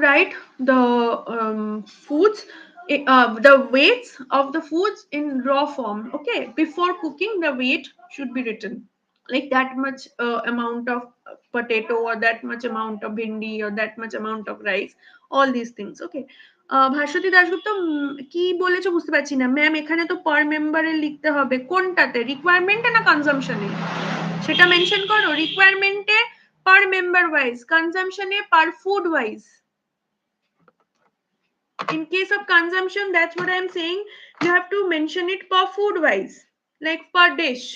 write the foods, the weights of the foods in raw form. Okay, before cooking the weight should be written, like that much amount of potato, or that much amount of bhindi, or that much amount of rice, all these things. Okay. Bhaswati Dasgupta, কি বলেছো বুঝতে পারছি না ma'am. এখানে তো পার মেম্বারে লিখতে হবে, কোনটাতে, রিকোয়ারমেন্টে না কনজাম্পশনে? সেটা মেনশন করো। রিকোয়ারমেন্টে per member wise, consumption per food wise. In case of consumption, that's what I'm saying, you have to mention it per food wise, like per dish.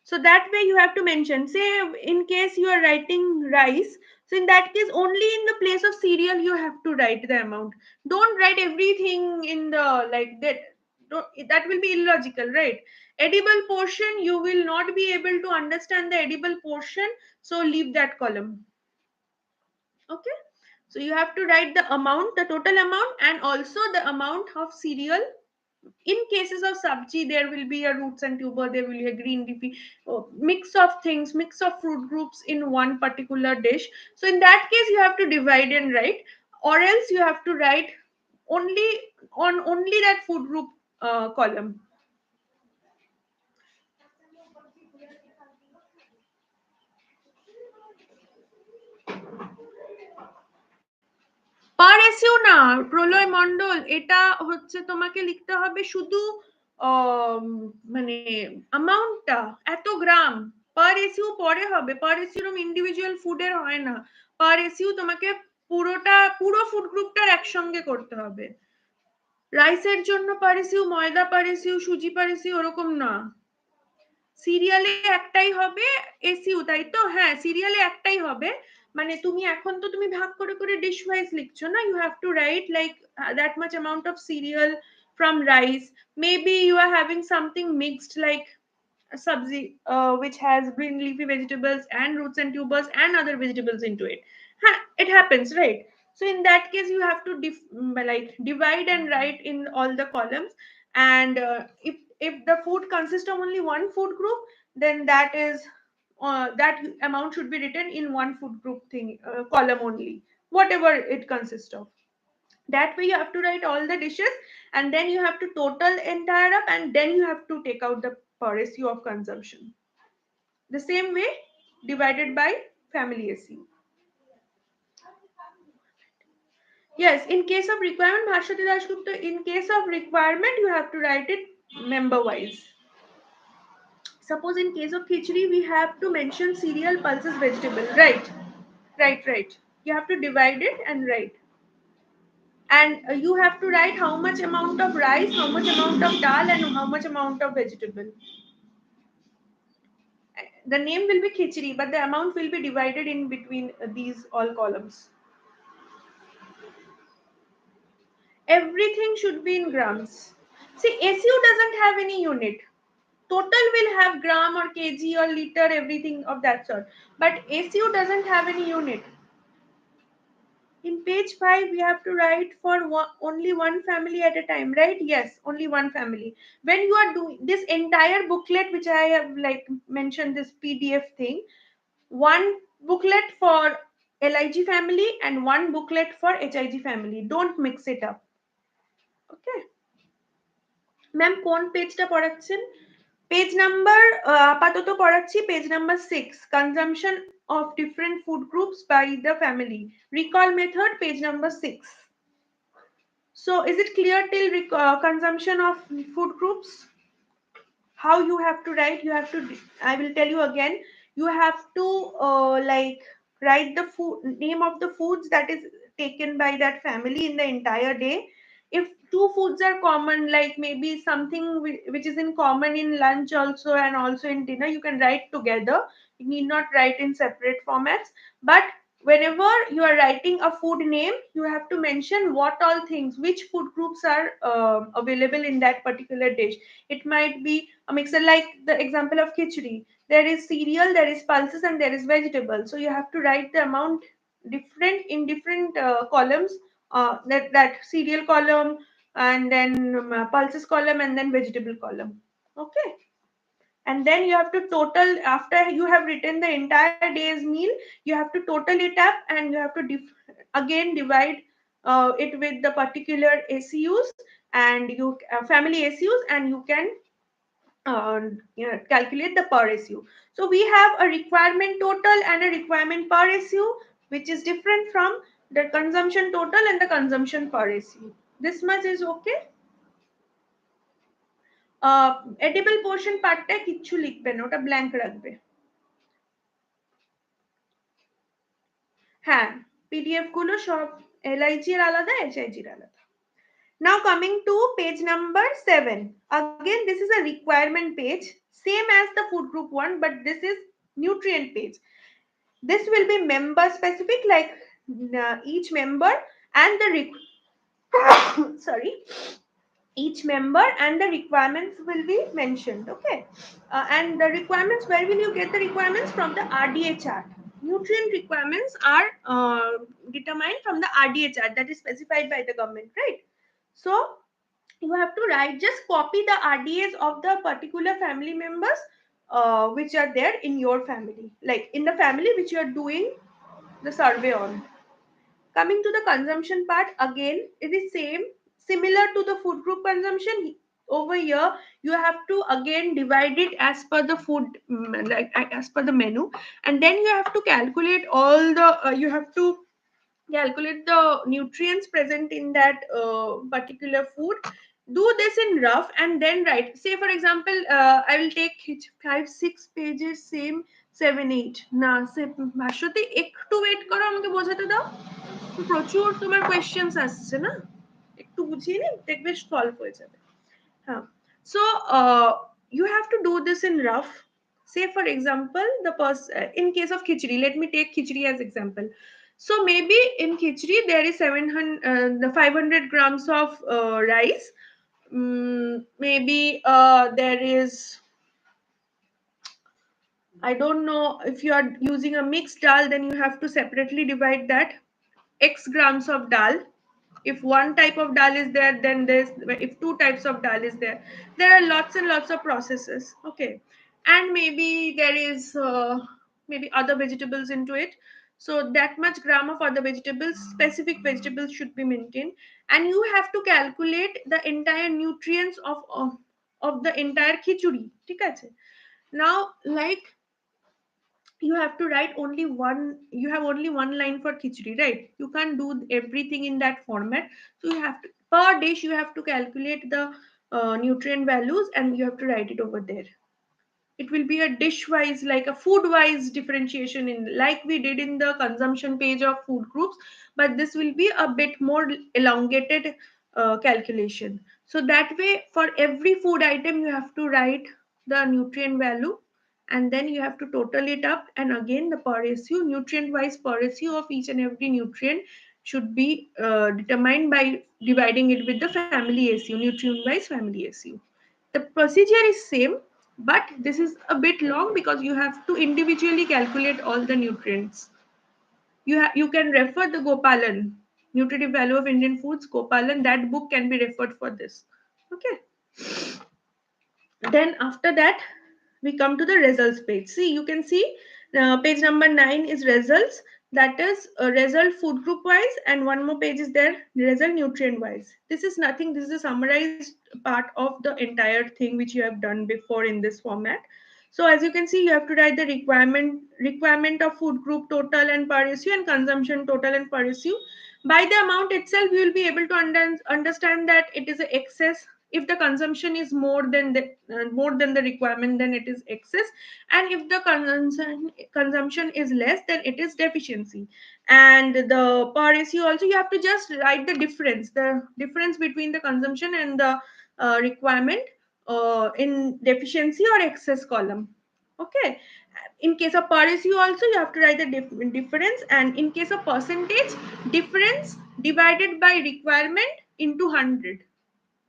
So that way you have to mention, say in case you are writing rice, so in that case only in the place of cereal you have to write the amount. Don't write everything in the like that. That will be illogical, right? Edible portion, you will not be able to understand the edible portion, so leave that column. Okay. So you have to write the amount, the total amount, and also the amount of cereal In cases of sabji, there will be a roots and tuber, there will be a green leafy, mix of things, mix of fruit groups in one particular dish. So in that case you have to divide and write, or else you have to write only on only that food group column. Per SEO না, প্রলয় মণ্ডল, এটা হচ্ছে তোমাকে লিখতে হবে শুধু মানে অ্যামাউন্টটা এত গ্রাম। পার এসিও পরে হবে, পার এসিও ইন্ডিভিজুয়াল ফুডের হয় না, পার এসিও তোমাকে পুরোটা পুরো ফুড গ্রুপটার একসঙ্গে করতে হবে। রাইসের জন্য পার এসিও, ময়দা পার এসিও, সুজি পার এসিও ওরকম না। সিরিয়ালে একটাই হবে এসইউ, তাই তো? হ্যাঁ, সিরিয়ালে একটাই হবে। মানে তুমি এখন তো তুমি ভাগ করে করে ডিশ ওয়াইজ লিখছো না, you have to write like that much amount of cereal from rice. Maybe you are having something mixed like sabzi, which has green leafy vegetables and roots and tubers and other vegetables into it. It happens, right? So in that case you have to like divide and write in all the columns. And if the food consists of only one food group, then that amount should be written in one food group thing, column only, whatever it consists of. That way you have to write all the dishes, and then you have to total entire up, and then you have to take out the ratio of consumption. The same way divided by family SU. Yes, in case of requirement, Bhashwati Dasgupta, in case of requirement, you have to write it member wise. Suppose in case of khichdi, we have to mention cereal, pulses, vegetable. Right, right. You have to divide it and write. And you have to write how much amount of rice, how much amount of dal, and how much amount of vegetable. The name will be khichdi, but the amount will be divided in between these all columns. Everything should be in grams. See, SU doesn't have any unit. Total will have gram or kg or liter, everything of that sort. But SU doesn't have any unit. In page 5, we have to write for only one family at a time, right? Yes, only one family. When you are doing this entire booklet, which I have like mentioned, this PDF thing, one booklet for LIG family and one booklet for HIG family. Don't mix it up. Okay. Ma'am কোন পেজটা পড়াচ্ছেন? Page number আপাতত পড়াচ্ছি page number 6, consumption of different food groups by the family. Recall method, page number 6. So is it clear till consumption of food groups? How you have to write? You have to, I will tell you again, you have to like write the food name of the foods that is taken by that family in the entire day. If two foods are common, like maybe something which is in common in lunch also and also in dinner, you can write together. You need not write in separate formats. But whenever you are writing a food name, you have to mention what all things, which food groups are available in that particular dish. It might be a mixer, like the example of khichdi. There is cereal, there is pulses, and there is vegetable. So you have to write the amount different in different columns. That cereal column, and then pulses column, and then vegetable column. Okay. And then you have to total, after you have written the entire day's meal, you have to total it up, and you have to again divide it with the particular ACUs and you family ACUs, and you can calculate the per SU. So we have a requirement total and a requirement per SU, which is different from the consumption total and the consumption per SU. This much is okay. Edible portion পার্টটা কিচ্ছু লিখবে না, ওটা blank রাখবে। হ্যাঁ, PDF গুলো সব LIG এর আলাদা, এইচআইজি এর আলাদা। Now coming to page number 7. Again, this is a requirement page, same as the food group one, but this is nutrient page. This will be member specific, like each member and the sorry, each member and the requirements will be mentioned. Okay. And the requirements, where will you get the requirements? From the RDA chart. Nutrient requirements are determined from the RDA chart that is specified by the government, right? So you have to write, just copy the RDAs of the particular family members which are there in your family, like in the family which you are doing the survey on. Coming to the consumption part, again it is same, similar to the food group consumption. Over here you have to again divide it as per the food, like as per the menu, and then you have to calculate all the you have to calculate the nutrients present in that particular food. Do this in rough and then write. Say for example, I will take 5-6 pages, same 7-8 না সে ভাষতে একটু wait করো, আমাকে বোঝাতে দাও। প্রচুর তোমার questions আসছে না, একটু বুঝিয়ে নিন, দেখবে সলভ হয়ে যাবে। হ্যাঁ, so you have to do this in rough. Say for example, in case of khichdi, let me take khichdi as example. So maybe in khichdi there is 700 the 500 grams of rice. Maybe there is, I don't know, if you are using a mixed dal, then you have to separately divide that x grams of dal. If one type of dal is there, then there's, if two types of dal is there, there are lots and lots of processes. Okay, and maybe there is maybe other vegetables into it. So that much gram of other vegetables, specific vegetables should be maintained, and you have to calculate the entire nutrients of the entire khichdi. ঠিক আছে? Now, like, you have to write only one, you have only one line for khichdi, right? You can't do everything in that format. So you have to, per dish you have to calculate the nutrient values and you have to write it over there. It will be a dish wise, like a food wise differentiation, in like we did in the consumption page of food groups, but this will be a bit more elongated calculation. So that way for every food item you have to write the nutrient value, and then you have to total it up, and again the per SU, nutrient wise per SU of each and every nutrient should be determined by dividing it with the family SU, nutrient wise family SU. The procedure is same, but this is a bit long because you have to individually calculate all the nutrients. You can refer the Gopalan, nutritive value of Indian foods, Gopalan, that book can be referred for this. Okay, then after that we come to the results page. See, you can see page number 9 is results, that is result food group wise, and one more page is there, result nutrient wise. This is nothing, this is a summarized part of the entire thing which you have done before in this format. So as you can see, you have to write the requirement of food group total and per issue, and consumption total and per issue. By the amount itself you will be able to understand that it is a excess. If the consumption is more than the requirement, then it is excess, and if the consumption is less, then it is deficiency. And the per issue also, you have to just write the difference between the consumption and the requirement in deficiency or excess column. Okay, in case of per issue also you have to write the difference, and in case of percentage, difference divided by requirement into 100.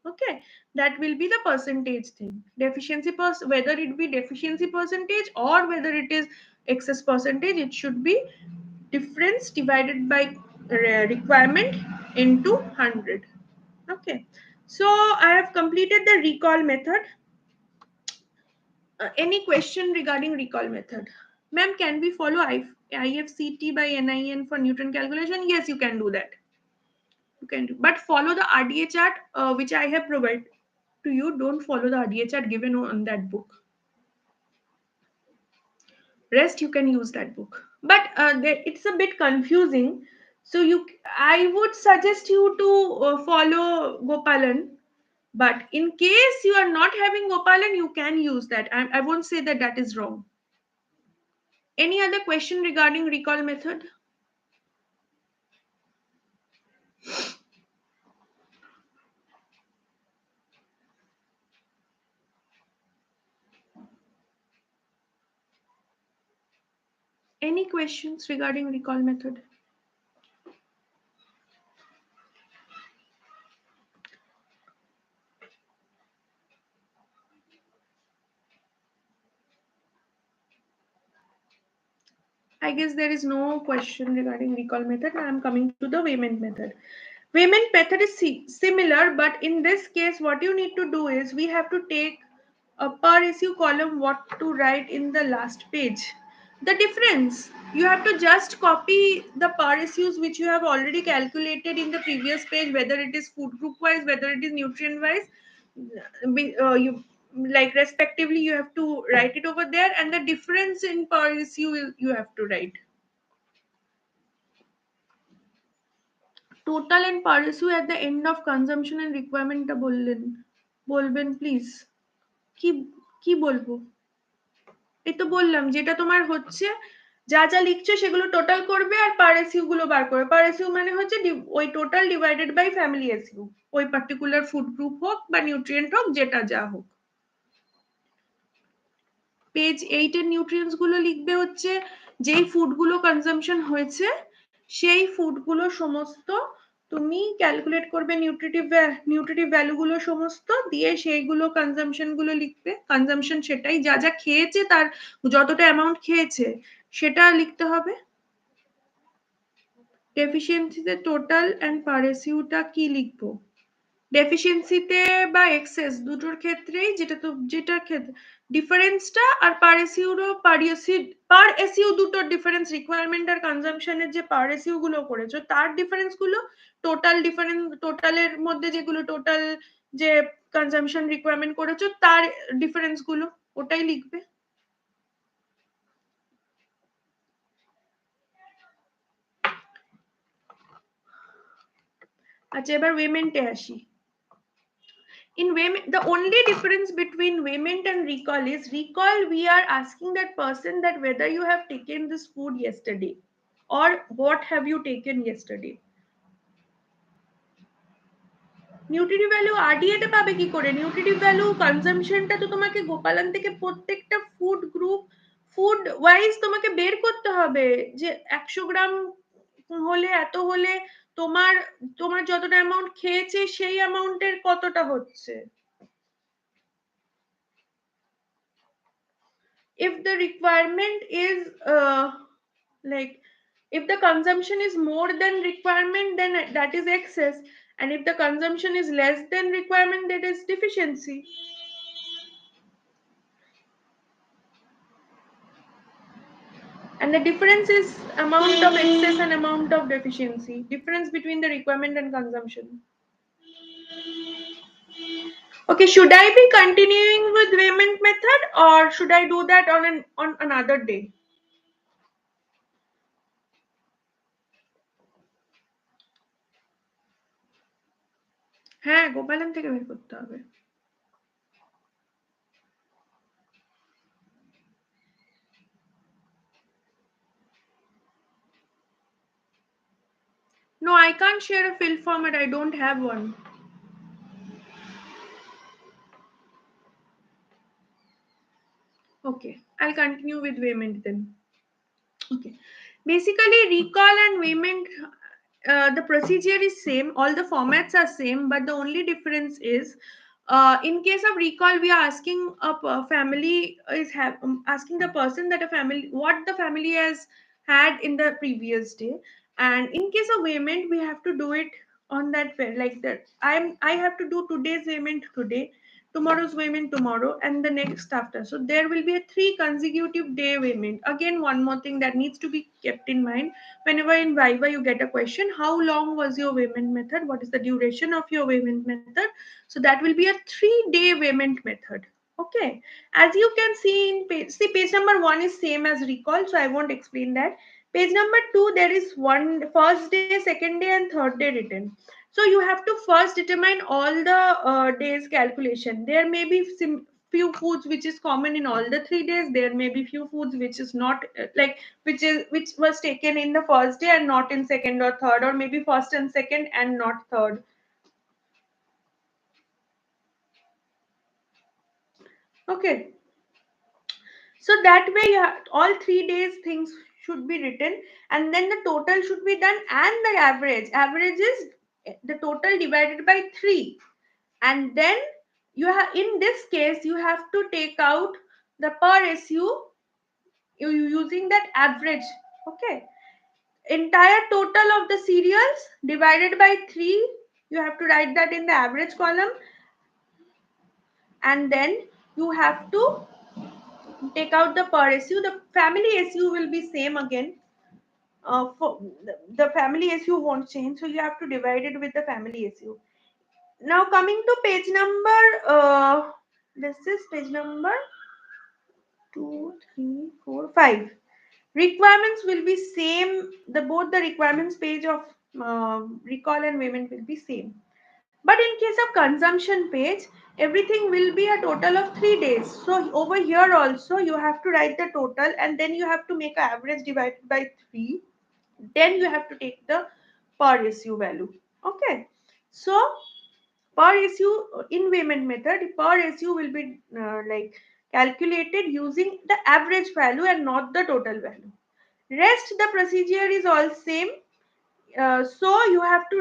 Okay, that will be the percentage thing. Deficiency whether it be deficiency percentage or whether it is excess percentage, it should be difference divided by requirement into 100. Okay, so I have completed the recall method. Any question regarding recall method? Ma'am, can we follow IFCT by NIN for Newton calculation? Yes, you can do that. You can do, but follow the RDA chart which I have provided to you. Don't follow the RDA chart given on that book. Rest you can use that book, but it's a bit confusing. So I would suggest you to follow Gopalan. But in case you are not having Gopalan, you can use that. I won't say that that is wrong. Any other question regarding recall method? Any questions regarding recall method? I guess there is no question regarding recall method. I am coming to the weighment method. Payment method is similar, but in this case, what you need to do is we have to take a per issue column what to write in the last page. The difference, you have to just copy the per issues which you have already calculated in the previous page, whether it is food group wise, whether it is nutrient wise. You like respectively you have to write it over there, and the difference in per issue you have to write. Total and পারসু at the end of consumption and রিকোয়ারমেন্টটা বলবেন please. কি কি বলবো? এই তো বললাম যেটা তোমার হচ্ছে যা যা লিখছো সেগুলো টোটাল করবে আর পার এসইউ গুলো বার করবে। পার এসইউ মানে হচ্ছে ওই total divided by family SU, ওই পার্টিকুলার ফুড গ্রুপ হোক বা নিউট্রিয়েন্ট হোক যেটা যা হোক। পেজ 8 এর নিউট্রিয়েন্টস গুলো লিখবে হচ্ছে যেই ফুডগুলো কনজাম্পশন হয়েছে সেই ফুডগুলো সমস্ত তুমি ক্যালকুলেট করবে নিউট্রিটিভ ভ্যালুগুলো সমস্ত দিয়ে সেইগুলো কনজাম্পশন গুলো লিখবে। কনজাম্পশন সেটাই যা যা খেয়েছে তার যতটা অ্যামাউন্ট খেয়েছে সেটা লিখতে হবে। ডেফিসিয়েন্সিতে টোটাল অ্যান্ড পারেসিউটা কি লিখবো? ডেফিসিয়েন্সিতে বা এক্সেস দুটোর ক্ষেত্রেই যেটার ক্ষেত্রে ডিফারেন্সটা আর পার এসইউ দুটোর ডিফারেন্স রিকোয়ারমেন্ট আর কনজাম্পশনের যে পার এসইউ গুলো করেছো তার ডিফারেন্স গুলো টোটালের মধ্যে যেগুলো টোটাল যে কনজাম্পশন রিকোয়ারমেন্ট করেছো তার ডিফারেন্স গুলো ওটাই লিখবে। আচ্ছা এবার ওয়েমেন্টে আসি। In Wayment, the only difference between Wayment and recall is recall we are asking that person that whether you have taken this food yesterday or what have you taken yesterday. Nutritive value RDA তে পাবে কি করে? Nutritive value কনজাম্পশনটা তো তোমাকে গোপালন থেকে প্রত্যেকটা food wise তোমাকে বের করতে হবে যে 100 গ্রাম হলে এত হলে তোমার তোমার যতটা অ্যামাউন্ট খেয়েছে সেই অ্যামাউন্টের কতটা হচ্ছে। If the requirement is like if the consumption is more than requirement then that is excess, and if the consumption is less than requirement that is deficiency. And the difference is amount of excess and amount of deficiency, difference between the requirement and consumption. Okay, should I be continuing with payment method or should I do that on another day? হ্যাঁ গোপালন থেকে বের করতে হবে। No, I can't share a fill format. I don't have one. Okay, I'll continue with payment then. Okay, basically recall and payment, the procedure is same, all the formats are same, but the only difference is in case of recall we are asking family asking the person that a family what the family has had in the previous day, and in case of payment we have to do it on that like that I have to do today's payment today, tomorrow's payment tomorrow, and the next after. So there will be a 3 consecutive day payment. Again, one more thing that needs to be kept in mind whenever in Viva you get a question, how long was your payment method? What is the duration of your payment method? So that will be a 3-day payment method. Okay. As you can see in page number 1 is same as recall, so I won't explain that. Page number 2, there is first day, second day, and third day written. So you have to first determine all the days calculation. There may be few foods which is common in all the 3 days. There may be few foods which is not which was taken in the first day and not in second or third, or maybe first and second and not third. Okay. So that way all 3 days things should be written, and then the total should be done, and the average is the total divided by 3, and then you have in this case you have to take out the per SU using that average. Okay, entire total of the cereals divided by 3. You have to write that in the average column, and then you have to take out the per SU. The family SU will be same again. For the family SU won't change, so you have to divide it with the family SU. Now coming to page number, this is page number 2, 3, 4, 5. Requirements will be same. The both the requirements page of recall and payment will be same. But in case of consumption page, everything will be a total of 3 days. So over here also you have to write the total, and then you have to make an average divided by 3. Then you have to take the per issue value. Okay. So per issue in payment method, per issue will be like calculated using the average value and not the total value. Rest the procedure is all same. So you have to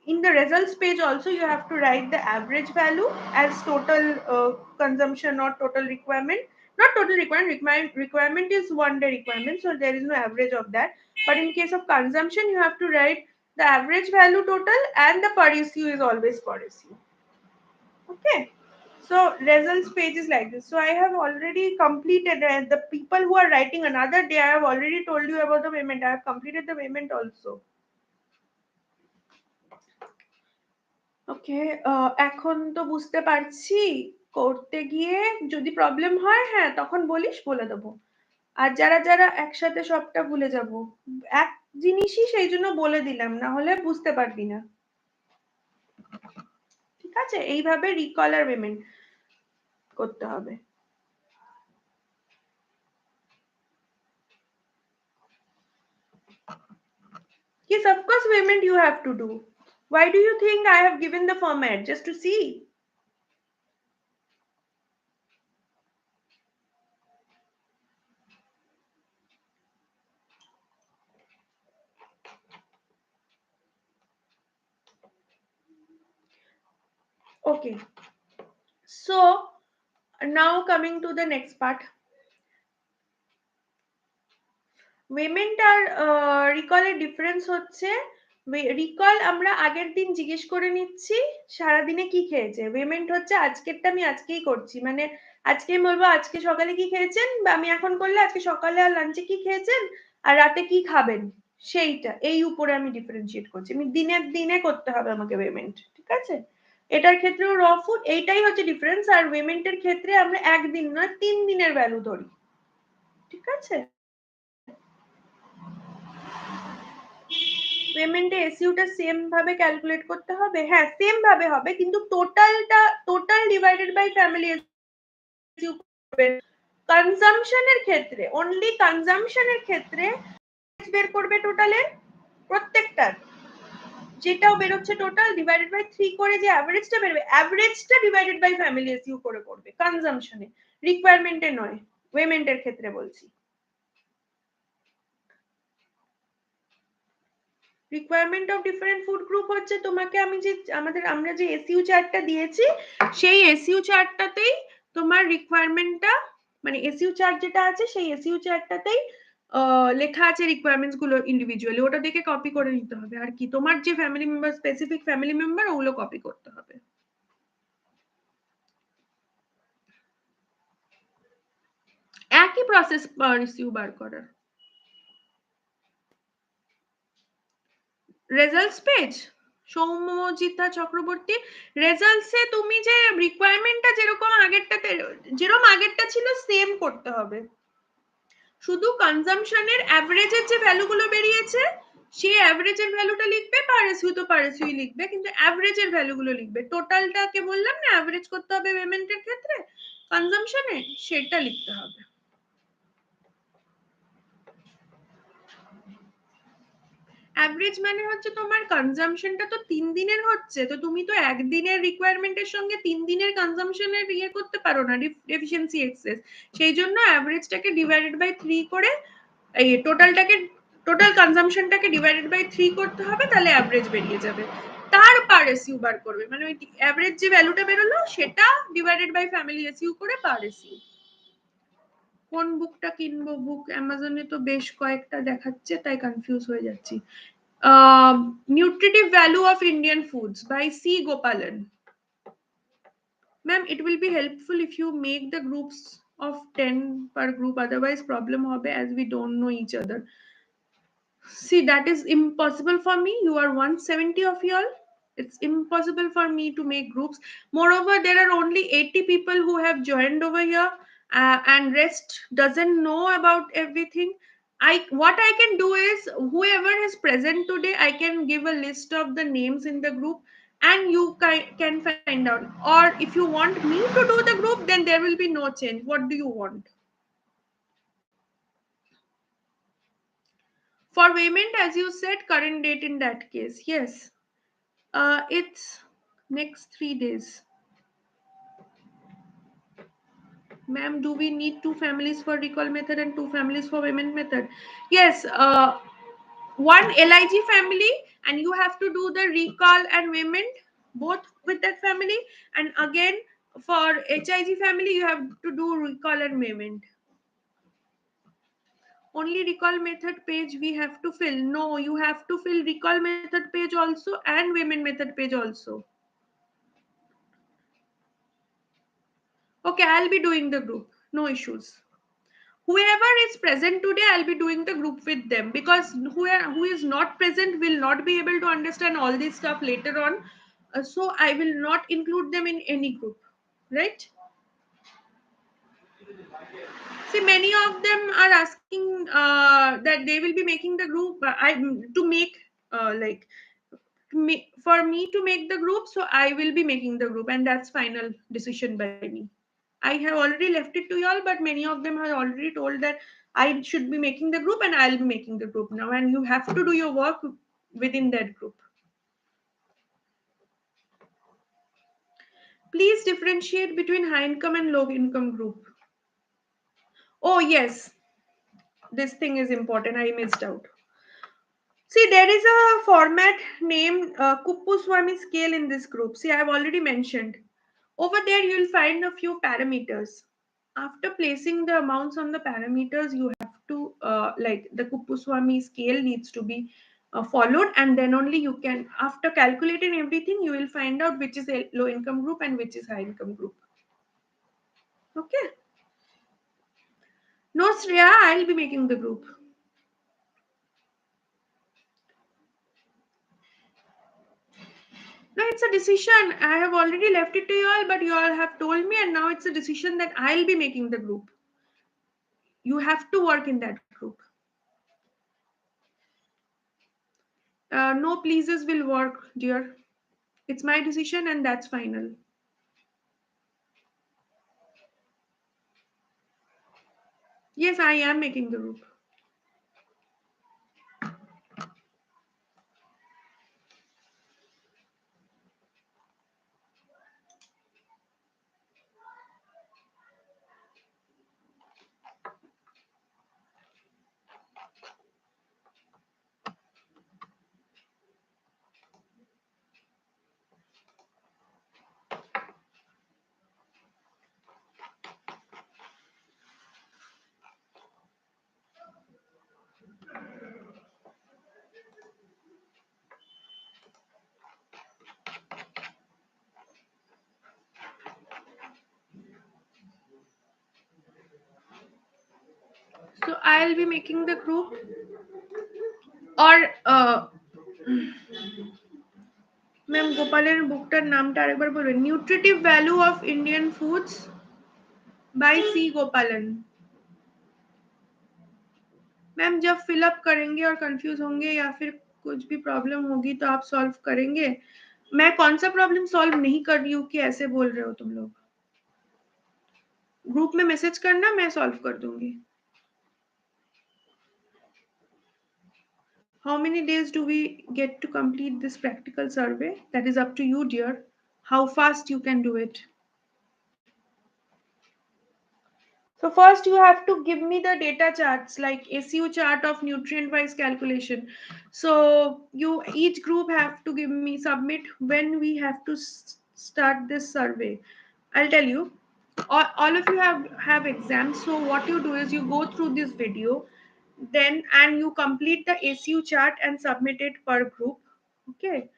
in the results page also you have to write the average value as total consumption or total requirement. Not total requirement is 1 day requirement, so there is no average of that. But in case of consumption, you have to write the average value total, and the per issue is always per issue. Okay. So results page is like this. So I have already completed, the people who are writing another day, I have already told you about the payment. I have completed the payment also. ওকে, এখন তো বুঝতে পারছি। করতে গিয়ে যদি problem হয়, হ্যাঁ তখন বলিস, বলে দেবো। আর যারা যারা একসাথে সবটা ভুলে যাব, এক জিনিসই সেই জন্য বলে দিলাম, না হলে বুঝতে পারবি না। ঠিক আছে, এইভাবে রিকল আর পেমেন্ট করতে হবে। Yes, of course payment you have to do. Why do you think I have given the format? Just to see. Okay. So now coming to the next part. Payment আর রিকলের difference হচ্ছে, recall আমরা আগের দিন জিজ্ঞেস করে নিচ্ছি সারাদিনে কি খেয়েছে। পেমেন্ট হচ্ছে আজকেরটা আমি আজকেই করছি, মানে আজকে বলবো আজকে সকালে কি খেয়েছেন, বা আমি এখন করলে আজকে সকালে আর লাঞ্চে কি খেয়েছেন আর রাতে কি খাবেন, সেইটা এই উপরে আমি ডিফারেন্সিয়েট করছি। আমি দিনের দিনে করতে হবে আমাকে পেমেন্ট, ঠিক আছে। এটার ক্ষেত্রেও র ফুড, এইটাই হচ্ছে ডিফারেন্স। আর পেমেন্টের ক্ষেত্রে আমরা একদিন নয় 3 দিনের ভ্যালু ধরি, ঠিক আছে। পেমেন্টে এসইউটা সেম ভাবে ক্যালকুলেট করতে হবে, হ্যাঁ সেম ভাবে হবে, কিন্তু total divided by family SU করবে। কনজাম্পশনের ক্ষেত্রে, অনলি কনজাম্পশনের ক্ষেত্রে বের করবে টোটালের প্রত্যেকটার, যেটাও বেরোচ্ছে টোটাল ডিভাইডেড বাই 3 করে, যে অ্যাভারেজটা বেরোবে অ্যাভারেজটা ডিভাইডেড বাই ফ্যামিলি এসইউ করে করবে কনজাম্পশনে, রিকোয়ারমেন্টে নয়, পেমেন্টের ক্ষেত্রে বলছি। Requirement of different food group হচ্ছে, তোমাকে আমি যে আমরা যে এসইউ চার্টটা দিয়েছি, সেই এসইউ চার্টটাতেই তোমার রিকোয়ারমেন্টটা, মানে এসইউ চার্ট যেটা আছে সেই এসইউ চার্টটাতেই লেখা আছে রিকোয়ারমেন্টস গুলো ইন্ডিভিজুয়ালি, ওটা দেখে কপি করে নিতে হবে। আর কি, তোমার যে family member, specific family member, ওগুলো কপি করতে হবে। একই প্রসেস রিসিউ বার করার। রেজাল্টস পেজ, সৌম্যজিতা চক্রবর্তী, রেজাল্টসে তুমি যে রিকোয়ারমেন্টটা যেরকম আগেরটাতে, যেরকম আগেরটা ছিল সেম করতে হবে। শুধু কনজাম্পশনের অ্যাভারেজের যে ভ্যালুগুলো বেরিয়েছে সেই অ্যাভারেজের ভ্যালুটা লিখবে, পার এসইউ তো পার এসইউ লিখবে, কিন্তু অ্যাভারেজের ভ্যালুগুলো লিখবে। টোটালটাকে বললাম না অ্যাভারেজ করতে হবে পেমেন্টের ক্ষেত্রে, কনজাম্পশনে সেটা লিখতে হবে। অ্যাভারেজ মানে হচ্ছে তোমার কনজাম্পশনটা তো 3 দিনের হচ্ছে, তো তুমি তো একদিনের রিকোয়ারমেন্টের সঙ্গে 3 দিনের কনজাম্পশনের ইয়ে করতে পারো না, ডেফিসিয়েন্সি এক্সেস। সেই জন্য অ্যাভারেজটাকে ডিভাইডেড বাই 3 করে, এই টোটাল কনজাম্পশনটাকে ডিভাইডেড বাই 3 করতে হবে, তাহলে অ্যাভারেজ বেরিয়ে যাবে। তার পার এসইউ বার করবে, মানে ওই অ্যাভারেজ যে ভ্যালুটা বেরোলো সেটা ডিভাইডেড বাই ফ্যামিলি এসইউ করে পার এসইউ। কোন বুকটা কিনবো? বুক অ্যামাজনে তো বেশ কয়েকটা দেখাচ্ছে, তাই কনফিউজ হয়ে যাচ্ছি। Nutritive Value of Indian Foods by C. Gopalan. Ma'am, it will be helpful if you make the groups of 10 per group, otherwise problem hobe as we don't know each other. See, that is impossible for me. You are 170 of y'all. It's impossible for me to make groups. Moreover, there are only 80 people who have joined over here, and rest doesn't know about everything. What I can do is whoever is present today, I can give a list of the names in the group, and you can find out. Or if you want me to do the group, then there will be no change. What do you want? For payment, as you said, current date in that case. Yes. It's next 3 days. Ma'am, do we need two families for recall method and two families for payment method? Yes. One LIG family, and you have to do the recall and payment both with that family. And again, for HIG family, you have to do recall and payment. Only recall method page we have to fill. No, you have to fill recall method page also and payment method page also. Okay, I'll be doing the group. No issues. Whoever is present today, I'll be doing the group with them, because who is not present will not be able to understand all this stuff later on. So I will not include them in any group, right? See, many of them are asking that they will be making the group. I to make like for me to make the group, so I will be making the group, and that's final decision by me. I have already left it to y'all, but many of them have already told that I should be making the group, and I'll be making the group now, and you have to do your work within that group. Please differentiate between high income and low income group. Oh yes, this thing is important. I missed out. See, there is a format named Kuppuswamy scale in this group. See, I have already mentioned. Over there, you'll find a few parameters. After placing the amounts on the parameters, you have to, like the Kuppuswamy scale needs to be followed, and then only you can, after calculating everything, you will find out which is a low income group and which is high income group. Okay. No, Shreya, I'll be making the group. No, it's a decision. I have already left it to you all, but you all have told me, and now it's a decision that I'll be making the group. You have to work in that group. No pleases will work, dear. It's my decision, and that's final. Yes, I am making the group. So I'll be making the group, or ma'am গোপালের বুকটার নামটা আরেকবার বলবেন। Nutritive value of Indian foods by C Gopalan. Ma'am जब fill up करेंगे और confuse होंगे या फिर कुछ भी प्रॉब्लम होगी तो आप सॉल्व करेंगे। मैं कौन सा प्रॉब्लम सॉल्व नहीं कर रही हूँ कि ऐसे बोल रहे हो तुम लोग? ग्रुप में मैसेज करना, मैं सॉल्व कर दूंगी। How many days do we get to complete this practical survey? That is up to you, dear. How fast you can do it. So first you have to give me the data charts, like SU chart of nutrient wise calculation. So you each group have to give me submit when we have to start this survey. I'll tell you. all of you have exams, so what you do is you go through this video, then and you complete the ACU chart and submit it per group. Okay,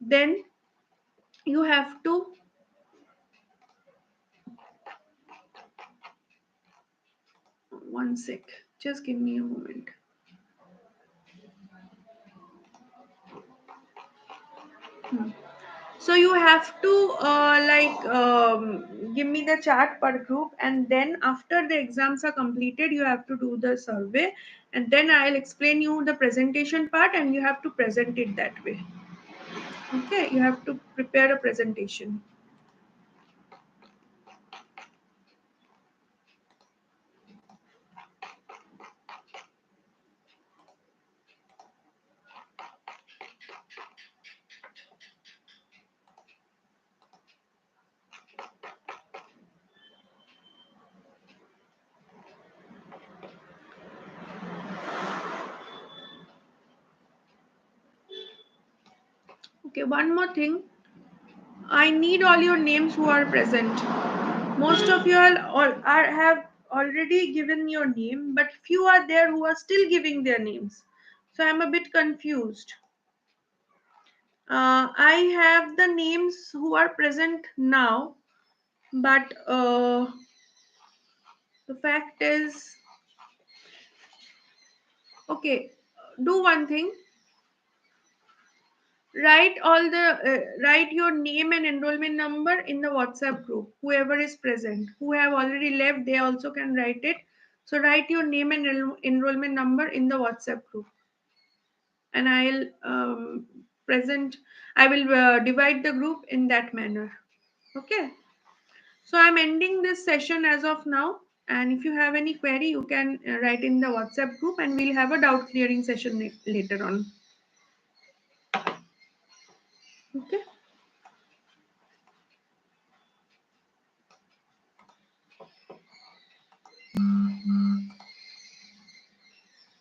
then you have to, one sec, just give me a moment. Hmm. So you have to give me the chart per group, and then after the exams are completed, you have to do the survey, and then I'll explain you the presentation part, and you have to present it that way. Okay, you have to prepare a presentation. Okay, one more thing. I need all your names who are present. Most of you have already given your name, but few are there who are still giving their names. So I'm a bit confused. I have the names who are present now, but the fact is, okay, do one thing. Write your name and enrollment number in the WhatsApp group. Whoever is present, who have already left, they also can write it. So write your name and enrollment number in the WhatsApp group, and I'll present. I will divide the group in that manner. Okay. So I'm ending this session as of now. And if you have any query, you can write in the WhatsApp group, and we'll have a doubt clearing session later on. Okay.